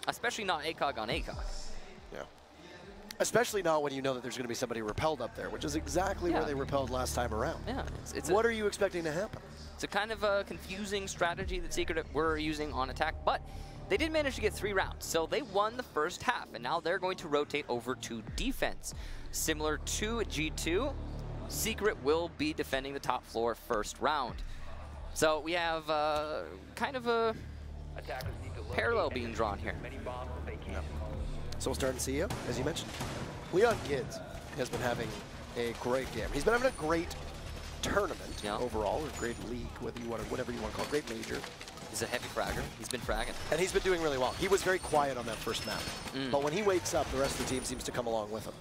especially not ACOG on ACOG. Yeah. Especially not when you know that there's going to be somebody repelled up there, which is exactly where they repelled last time around. Yeah. What are you expecting to happen? It's a kind of a confusing strategy that Secret were using on attack, but they did manage to get 3 rounds, so they won the first half, and now they're going to rotate over to defense. Similar to G2, Secret will be defending the top floor first round. So we have kind of a parallel being drawn here. Yeah. So we'll start in CEO, as you mentioned. Leon Gids has been having a great game. He's been having a great tournament overall, or great league, whatever you want to call it, great major. He's a heavy fragger. He's been fragging. And he's been doing really well. He was very quiet on that first map. But when he wakes up, the rest of the team seems to come along with him.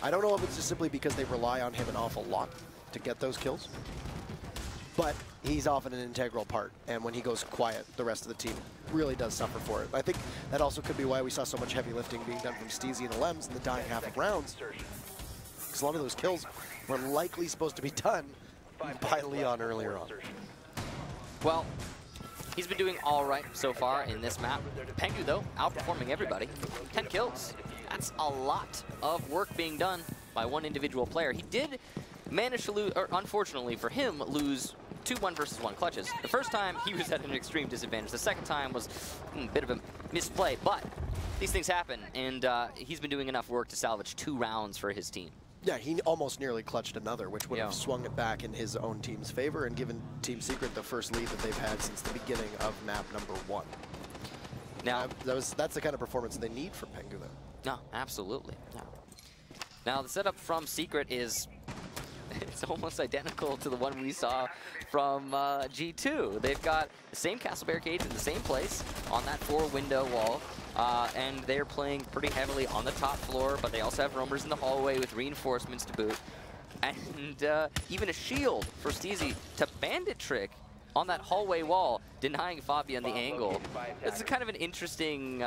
I don't know if it's just simply because they rely on him an awful lot to get those kills, but he's often an integral part. And when he goes quiet, the rest of the team really does suffer for it. I think that also could be why we saw so much heavy lifting being done from Steezy and Alems in the dying half of rounds. Because a lot of those kills were likely supposed to be done by Leon earlier on. Well, he's been doing all right so far in this map. Pengu, though, outperforming everybody. 10 kills. That's a lot of work being done by one individual player. He did manage to lose, or unfortunately for him, lose 2 1-versus-1 clutches. The first time, he was at an extreme disadvantage. The second time was a bit of a misplay, but these things happen, and he's been doing enough work to salvage 2 rounds for his team. Yeah, he almost nearly clutched another, which would have swung it back in his own team's favor and given Team Secret the first lead that they've had since the beginning of map number 1. Now, that's the kind of performance they need from Pengu, though. No, absolutely. No. Now, the setup from Secret is it's almost identical to the one we saw from G2. They've got the same castle barricades in the same place on that 4-window wall, and they're playing pretty heavily on the top floor, but they also have roamers in the hallway with reinforcements to boot. And even a shield for Steezy to bandit trick on that hallway wall, denying Fabian the angle. It's kind of an interesting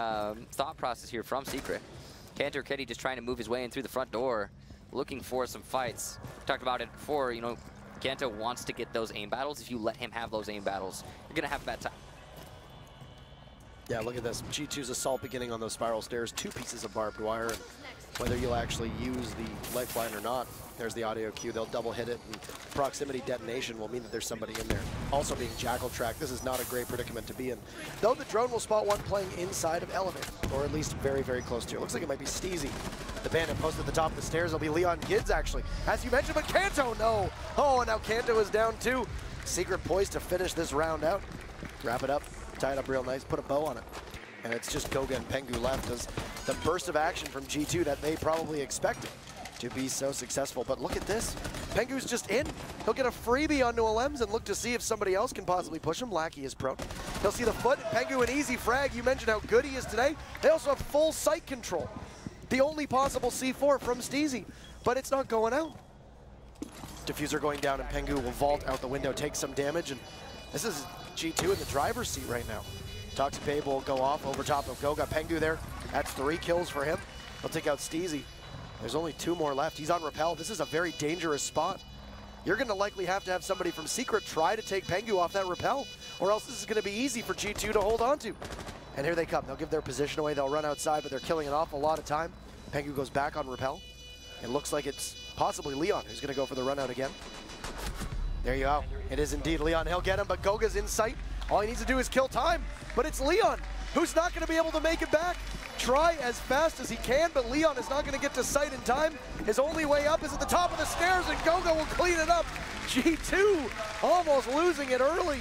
thought process here from Secret. Cantor Ketty just trying to move his way in through the front door, looking for some fights. Talked about it before, you know, Kanto wants to get those aim battles. If you let him have those aim battles, you're gonna have a bad time. Yeah, look at this. G2's assault beginning on those spiral stairs. 2 pieces of barbed wire. And whether you'll actually use the lifeline or not, there's the audio cue. They'll double hit it, and proximity detonation will mean that there's somebody in there. Also being jackal tracked, this is not a great predicament to be in. Though the drone will spot one playing inside of elevator, or at least very, very close to it. Looks like it might be Steezy. The bandit posted at the top of the stairs will be Leon Gids, actually. As you mentioned, but Kanto, no! Oh, and now Kanto is down too. Secret poised to finish this round out. Wrap it up, tie it up real nice, put a bow on it. And it's just Goga and Pengu left as the burst of action from G2 that they probably expected to be so successful. But look at this. Pengu's just in. He'll get a freebie onto Alems and look to see if somebody else can possibly push him. Lackey is prone. He'll see the foot. Pengu an easy frag. You mentioned how good he is today. They also have full sight control. The only possible C4 from Steezy, but it's not going out. Diffuser going down and Pengu will vault out the window, take some damage, and this is G2 in the driver's seat right now. Toxic Babe will go off over top of Goga. Pengu there. That's 3 kills for him. He'll take out Steezy. There's only 2 more left. He's on rappel. This is a very dangerous spot. You're going to likely have to have somebody from Secret try to take Pengu off that rappel, or else this is going to be easy for G2 to hold on to. And here they come. They'll give their position away. They'll run outside, but they're killing an awful lot of time. Pengu goes back on rappel. It looks like it's possibly Leon who's going to go for the run out again. There you go. It is indeed Leon. He'll get him, but Goga's in sight. All he needs to do is kill time, but it's Leon who's not going to be able to make it back. Try as fast as he can, but Leon is not going to get to sight in time. His only way up is at the top of the stairs, and Goga will clean it up. G2 almost losing it early,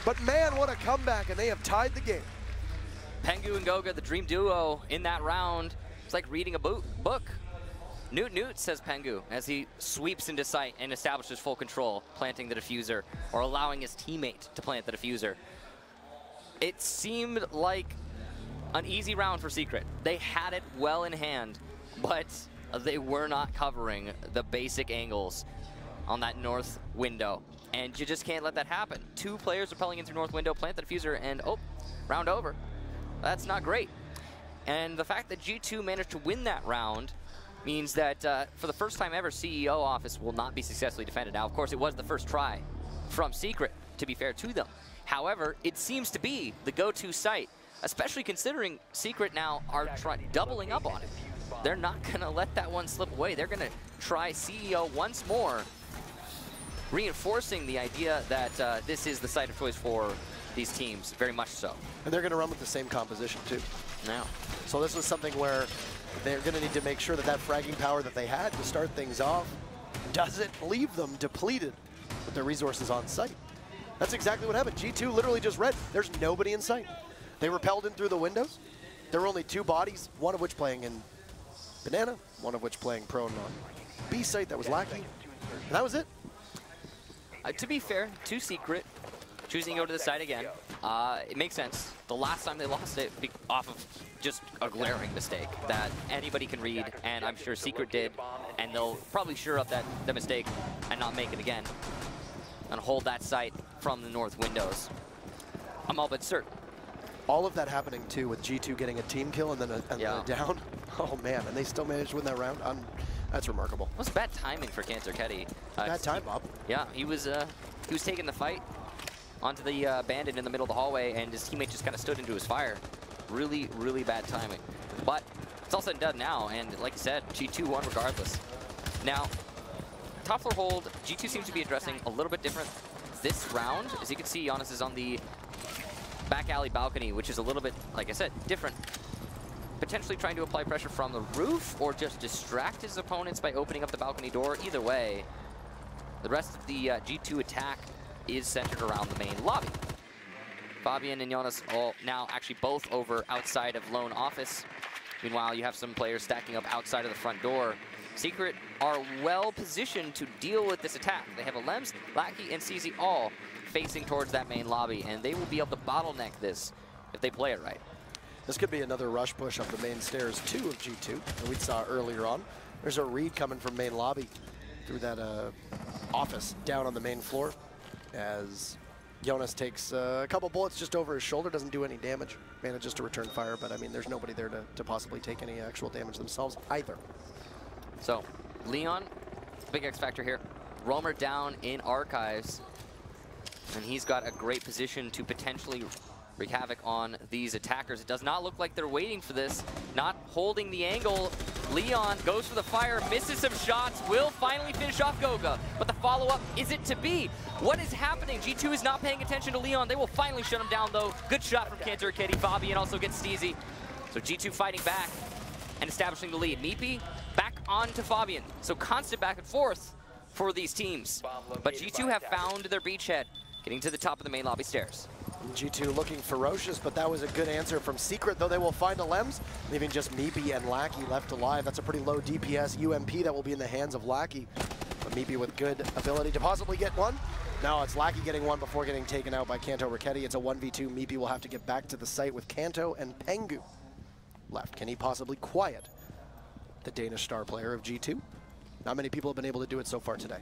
but man, what a comeback, and they have tied the game. Pengu and Goga, the dream duo in that round. It's like reading a book. Newt, says Pengu, as he sweeps into sight and establishes full control, planting the diffuser, or allowing his teammate to plant the diffuser. It seemed like an easy round for Secret. They had it well in hand, but they were not covering the basic angles on that north window. And you just can't let that happen. 2 players repelling in through north window, plant the diffuser, and oh, round over. That's not great. And the fact that G2 managed to win that round means that for the first time ever, CEO office will not be successfully defended. Now, of course, it was the first try from Secret, to be fair to them. However, it seems to be the go-to site, especially considering Secret now are doubling up on it. They're not going to let that one slip away. They're going to try CEO once more, reinforcing the idea that this is the site of choice for these teams, very much so. And they're going to run with the same composition, too. Now, so this was something where they're going to need to make sure that that fragging power that they had to start things off doesn't leave them depleted with their resources on site. That's exactly what happened. G2 literally just read, there's nobody in sight. They repelled in through the windows. There were only 2 bodies, one of which playing in Banana, one of which playing prone on B site that was lacking. And that was it. To be fair, to Secret, choosing to go to the site again, it makes sense. The last time they lost it off of just a glaring mistake that anybody can read, and I'm sure Secret did, and they'll probably sure up the mistake and not make it again, and hold that site from the north windows. I'm all but certain. All of that happening too, with G2 getting a team kill and then a down. Oh man, and they still managed to win that round. That's remarkable. It was bad timing for Cantor Ketty. Bad time, Bob. Yeah, he was taking the fight onto the bandit in the middle of the hallway, and his teammate just kind of stood into his fire. Really, really bad timing. But it's all said and done now, and like you said, G2 won regardless. Now, top floor hold, G2 seems to be addressing a little bit different this round. As you can see, Giannis is on the back alley balcony, which is a little bit, like I said, different. Potentially trying to apply pressure from the roof, or just distract his opponents by opening up the balcony door. Either way, the rest of the G2 attack is centered around the main lobby. Fabian and Jonas all now actually both over outside of lone office. Meanwhile, you have some players stacking up outside of the front door. Secret are well positioned to deal with this attack. They have a Lems, Lackey, and CZ all facing towards that main lobby, and they will be able to bottleneck this if they play it right. This could be another rush push up the main stairs, too, of G2, that we saw earlier on. There's a read coming from main lobby through that office down on the main floor as Jonas takes a couple bullets just over his shoulder, doesn't do any damage, manages to return fire, but I mean, there's nobody there to possibly take any actual damage themselves either. So, Leon, big X factor here. Roamer down in Archives, and he's got a great position to potentially wreak havoc on these attackers. It does not look like they're waiting for this, not holding the angle. Leon goes for the fire, misses some shots, will finally finish off Goga, but the follow-up, is it to be? What is happening? G2 is not paying attention to Leon. They will finally shut him down, though. Good shot from Cantor Kitty. Fabian also gets Steezy. So G2 fighting back and establishing the lead. Meepy back on to Fabian. So constant back and forth for these teams. But G2 have found their beachhead, getting to the top of the main lobby stairs. G2 looking ferocious, but that was a good answer from Secret, though they will find a Lems, leaving just Meepy and Lackey left alive. That's a pretty low DPS UMP that will be in the hands of Lackey. But Meepy with good ability to possibly get one. Now it's Lackey getting one before getting taken out by Kanto Raketti. It's a 1v2. Meepy will have to get back to the site with Kanto and Pengu left. Can he possibly quiet the Danish star player of G2? Not many people have been able to do it so far today.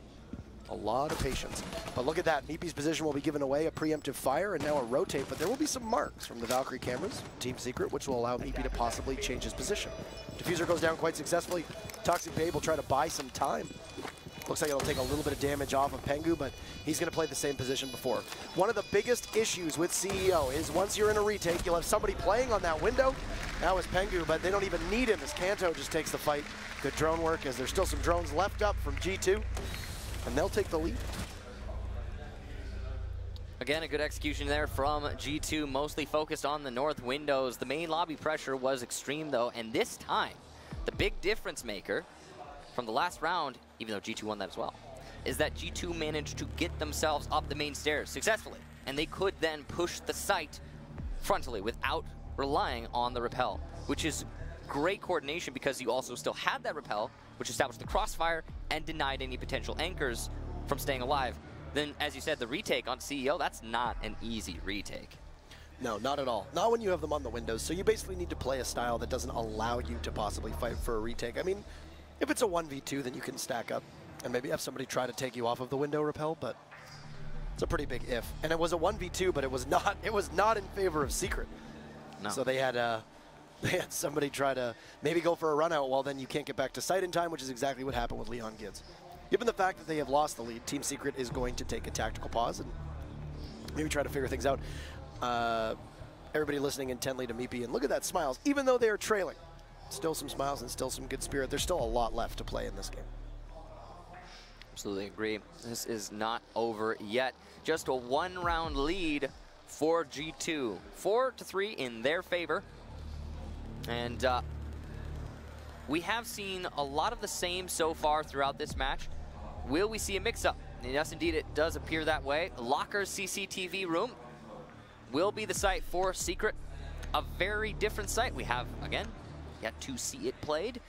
A lot of patience. But look at that. Meepy's position will be given away, a preemptive fire, and now a rotate. But there will be some marks from the Valkyrie cameras, Team Secret, which will allow Meepy to possibly change his position. Diffuser goes down quite successfully. Toxic Babe will try to buy some time. Looks like it'll take a little bit of damage off of Pengu, but he's going to play the same position before. One of the biggest issues with CEO is once you're in a retake, you'll have somebody playing on that window. Now it's Pengu, but they don't even need him as Kanto just takes the fight. Good drone work as there's still some drones left up from G2. And they'll take the lead. Again, a good execution there from G2, mostly focused on the north windows. The main lobby pressure was extreme, though, and this time, the big difference maker from the last round, even though G2 won that as well, is that G2 managed to get themselves up the main stairs successfully, and they could then push the site frontally without relying on the rappel, which is great coordination because you also still had that rappel, which established the crossfire and denied any potential anchors from staying alive. Then, as you said, the retake on CEO, that's not an easy retake. No, not at all. Not when you have them on the windows. So you basically need to play a style that doesn't allow you to possibly fight for a retake. I mean, if it's a 1v2, then you can stack up and maybe have somebody try to take you off of the window rappel, but it's a pretty big if. And it was a 1v2, but it was not in favor of Secret. No. So they had somebody try to maybe go for a run out, well then you can't get back to site in time, which is exactly what happened with Leon Gids. Given the fact that they have lost the lead, Team Secret is going to take a tactical pause and maybe try to figure things out. Everybody listening intently to Meepy, and look at that smiles. Even though they are trailing, still some smiles and still some good spirit. There's still a lot left to play in this game. Absolutely agree. This is not over yet. Just a one-round lead for G2. 4-3 in their favor. And we have seen a lot of the same so far throughout this match. Will we see a mix-up? Yes, indeed, it does appear that way. Locker's CCTV room will be the site for Secret. A very different site. We have, again, yet to see it played.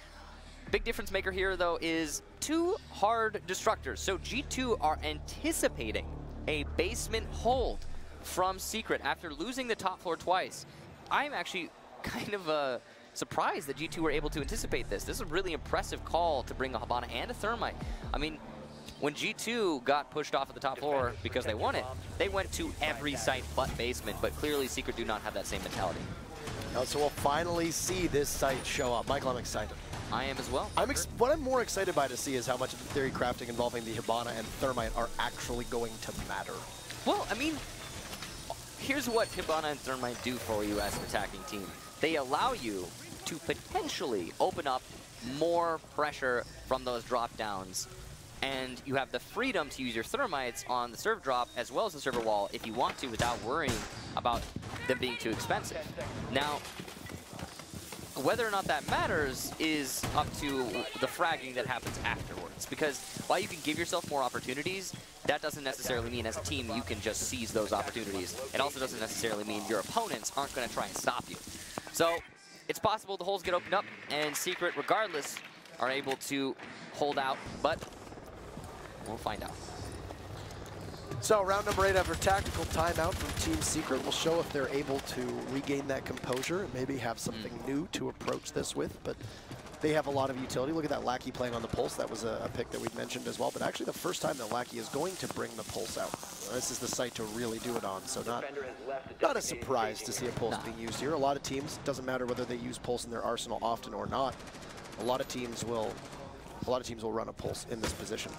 Big difference maker here, though, is two hard destructors. So G2 are anticipating a basement hold from Secret after losing the top floor twice. I'm actually kind of surprised that G2 were able to anticipate this. This is a really impressive call to bring a Hibana and a Thermite. I mean, when G2 got pushed off at the top floor because they won it, they went to every site but basement, but clearly Secret do not have that same mentality. So we'll finally see this site show up. Michael, I'm excited. I am as well. What I'm more excited by to see is how much of the theory crafting involving the Hibana and Thermite are actually going to matter. Well, I mean, here's what Hibana and Thermite do for you as an attacking team. They allow you to potentially open up more pressure from those drop downs, and you have the freedom to use your Thermites on the serve drop as well as the server wall if you want to without worrying about them being too expensive. Now, whether or not that matters is up to the fragging that happens afterwards, because while you can give yourself more opportunities, that doesn't necessarily mean as a team you can just seize those opportunities. It also doesn't necessarily mean your opponents aren't going to try and stop you. So it's possible the holes get opened up, and Secret, regardless, are able to hold out, but we'll find out. So round number 8 after tactical timeout from Team Secret will show if they're able to regain that composure and maybe have something new to approach this with, but they have a lot of utility. Look at that Lackey playing on the Pulse. That was a pick that we'd mentioned as well, but actually the first time that Lackey is going to bring the Pulse out. This is the site to really do it on, so not a surprise to see a Pulse being used here. A lot of teams, doesn't matter whether they use Pulse in their arsenal often or not, a lot of teams will run a Pulse in this position.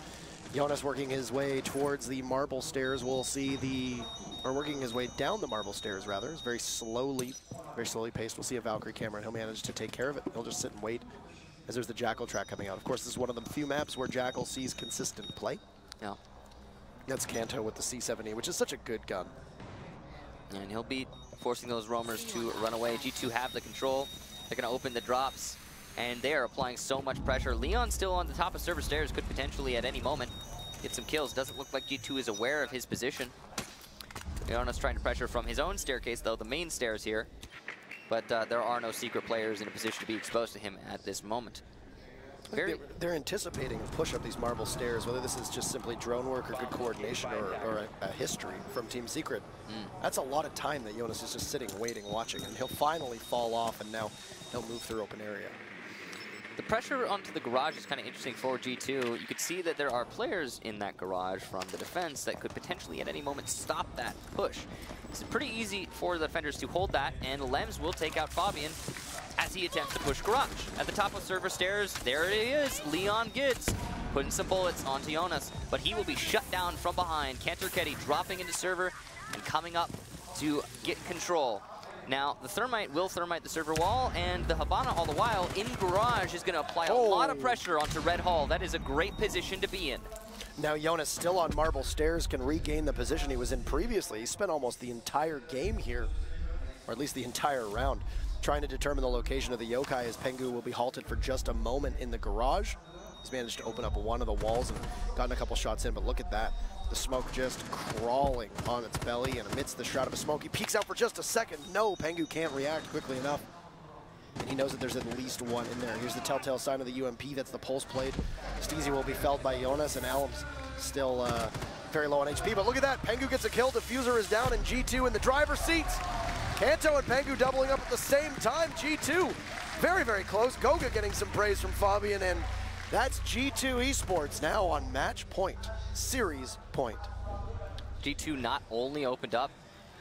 Jonas working his way towards the marble stairs. We'll see or working his way down the marble stairs rather. It's very slowly paced. We'll see a Valkyrie camera and he'll manage to take care of it. He'll just sit and wait as there's the Jackal track coming out. Of course, this is one of the few maps where Jackal sees consistent play. Yeah. That's Kanto with the C70, which is such a good gun. And he'll be forcing those roamers to run away. G2 have the control. They're gonna open the drops. And they are applying so much pressure. Leon still on the top of server stairs, could potentially at any moment get some kills. Doesn't look like G2 is aware of his position. Leon's trying to pressure from his own staircase, though, the main stairs here. But there are no secret players in a position to be exposed to him at this moment. They're anticipating a push up these marble stairs, whether this is just simply drone work or good coordination or a history from Team Secret. That's a lot of time that Jonas is just sitting, waiting, watching, and he'll finally fall off, and now he'll move through open area. The pressure onto the garage is kind of interesting for G2. You could see that there are players in that garage from the defense that could potentially at any moment stop that push. It's pretty easy for the defenders to hold that, and Lems will take out Fabian as he attempts to push garage. At the top of server stairs, there it is, Leon Gids putting some bullets onto Jonas, but he will be shut down from behind. Cantor dropping into server and coming up to get control. Now, the Thermite will Thermite the server wall, and the Habana, all the while, in garage is going to apply a lot of pressure onto Red Hall. That is a great position to be in. Now, Jonas, still on marble stairs, can regain the position he was in previously. He spent almost the entire game here, or at least the entire round, trying to determine the location of the yokai, as Pengu will be halted for just a moment in the garage. He's managed to open up one of the walls and gotten a couple shots in, but look at that. The smoke just crawling on its belly, and amidst the shroud of smoke, he peeks out for just a second. No, Pengu can't react quickly enough. And he knows that there's at least one in there. Here's the telltale sign of the UMP. That's the pulse plate. Steezy will be felled by Jonas, and Alum's still very low on HP. But look at that. Pengu gets a kill. Diffuser is down, and G2 in the driver's seats. Kanto and Pengu doubling up at the same time. G2 very, very close. Goga getting some praise from Fabian, and that's G2 Esports now on match point, series point. G2 not only opened up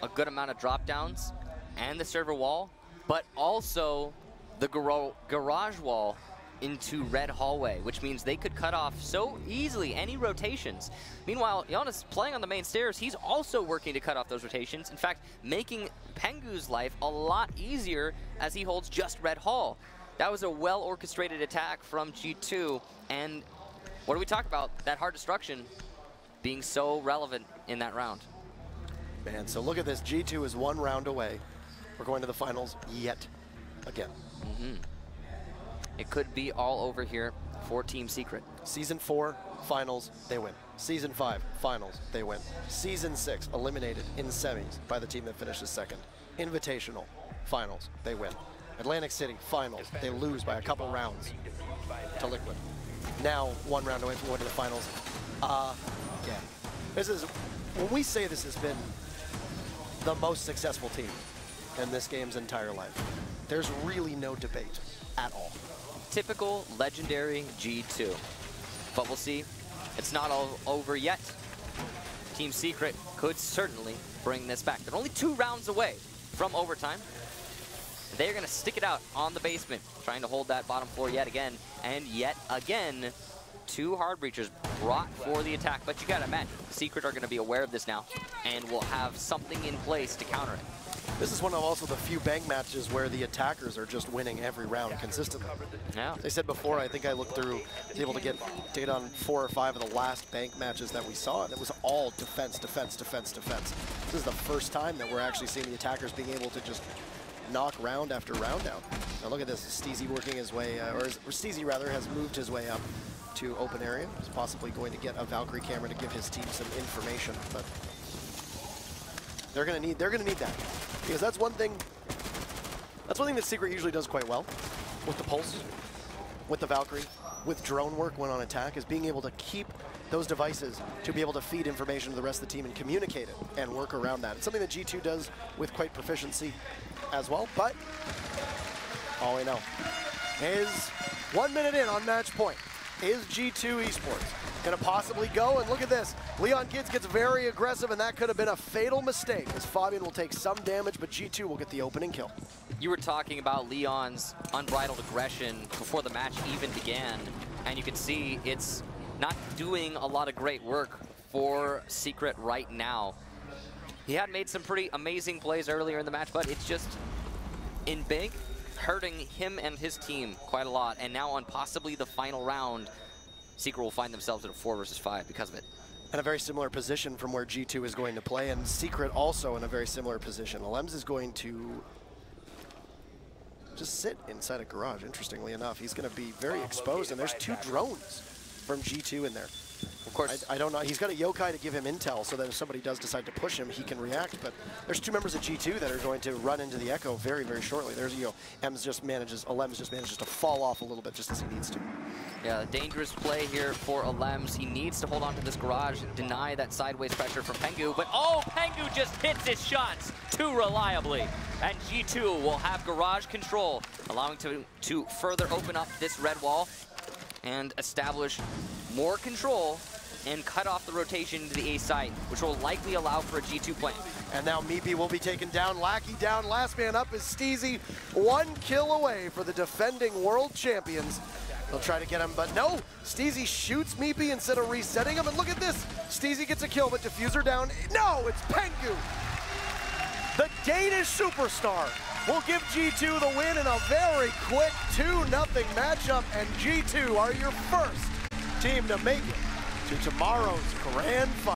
a good amount of drop downs and the server wall, but also the garage wall into red hallway, which means they could cut off so easily any rotations. Meanwhile, Jonas playing on the main stairs, he's also working to cut off those rotations. In fact, making Pengu's life a lot easier as he holds just red hall. That was a well-orchestrated attack from G2, and what do we talk about? That hard destruction being so relevant in that round. Man, so look at this. G2 is one round away. We're going to the finals yet again. It could be all over here for Team Secret. Season 4, finals, they win. Season 5, finals, they win. Season 6, eliminated in semis by the team that finishes second. Invitational, finals, they win. Atlantic City, finals, they lose by a couple rounds to Liquid. Now, one round away from going to the finals. Again. This is, when we say this has been the most successful team in this game's entire life, there's really no debate at all. Typical legendary G2. But we'll see. It's not all over yet. Team Secret could certainly bring this back. They're only 2 rounds away from overtime. They're going to stick it out on the basement, trying to hold that bottom floor yet again. And yet again, 2 hard breachers brought for the attack. But you got to imagine, Secret are going to be aware of this now and will have something in place to counter it. This is one of also the few bank matches where the attackers are just winning every round consistently. Yeah. As I said before, I think I looked through, was able to get data on 4 or 5 of the last bank matches that we saw, and it was all defense, defense, defense, defense. This is the first time that we're actually seeing the attackers being able to just knock round after round out. Now look at this, Steezy working his way, or Steezy rather, has moved his way up to open area. He's possibly going to get a Valkyrie camera to give his team some information, but they're gonna need that. Because that's one thing that Secret usually does quite well with the Pulse, with the Valkyrie, with drone work when on attack is being able to keep those devices to be able to feed information to the rest of the team and communicate it and work around that. It's something that G2 does with quite proficiency as well, but all we know is 1 minute in on match point. Is G2 Esports gonna possibly go? And look at this, Leon Kids gets very aggressive, and that could have been a fatal mistake, as Fabian will take some damage, but G2 will get the opening kill. You were talking about Leon's unbridled aggression before the match even began, and you can see it's not doing a lot of great work for Secret right now. He had made some pretty amazing plays earlier in the match, but it's just in big, hurting him and his team quite a lot. And now on possibly the final round, Secret will find themselves at a 4 versus 5 because of it. And a very similar position from where G2 is going to play, and Secret also in a very similar position. Alems is going to just sit inside a garage, interestingly enough. He's going to be very exposed, and there's 2 drones from G2 in there. Of course. I don't know. He's got a yokai to give him intel so that if somebody does decide to push him, he can react. But there's 2 members of G2 that are going to run into the Echo very, very shortly. There's, you know, Alems just manages to fall off a little bit just as he needs to. Yeah, dangerous play here for Alems. He needs to hold on to this garage, deny that sideways pressure from Pengu. But oh, Pengu just hits his shots too reliably. And G2 will have garage control, allowing to further open up this red wall and establish more control and cut off the rotation to the A site, which will likely allow for a G2 plant. And now Meepy will be taken down. Lackey down. Last man up is Steezy. 1 kill away for the defending world champions. They'll try to get him, but no. Steezy shoots Meepy instead of resetting him. And look at this. Steezy gets a kill, but Diffuser down. No, it's Pengu. The Danish superstar will give G2 the win in a very quick 2-0 matchup. And G2 are your first team to make it to tomorrow's grand final.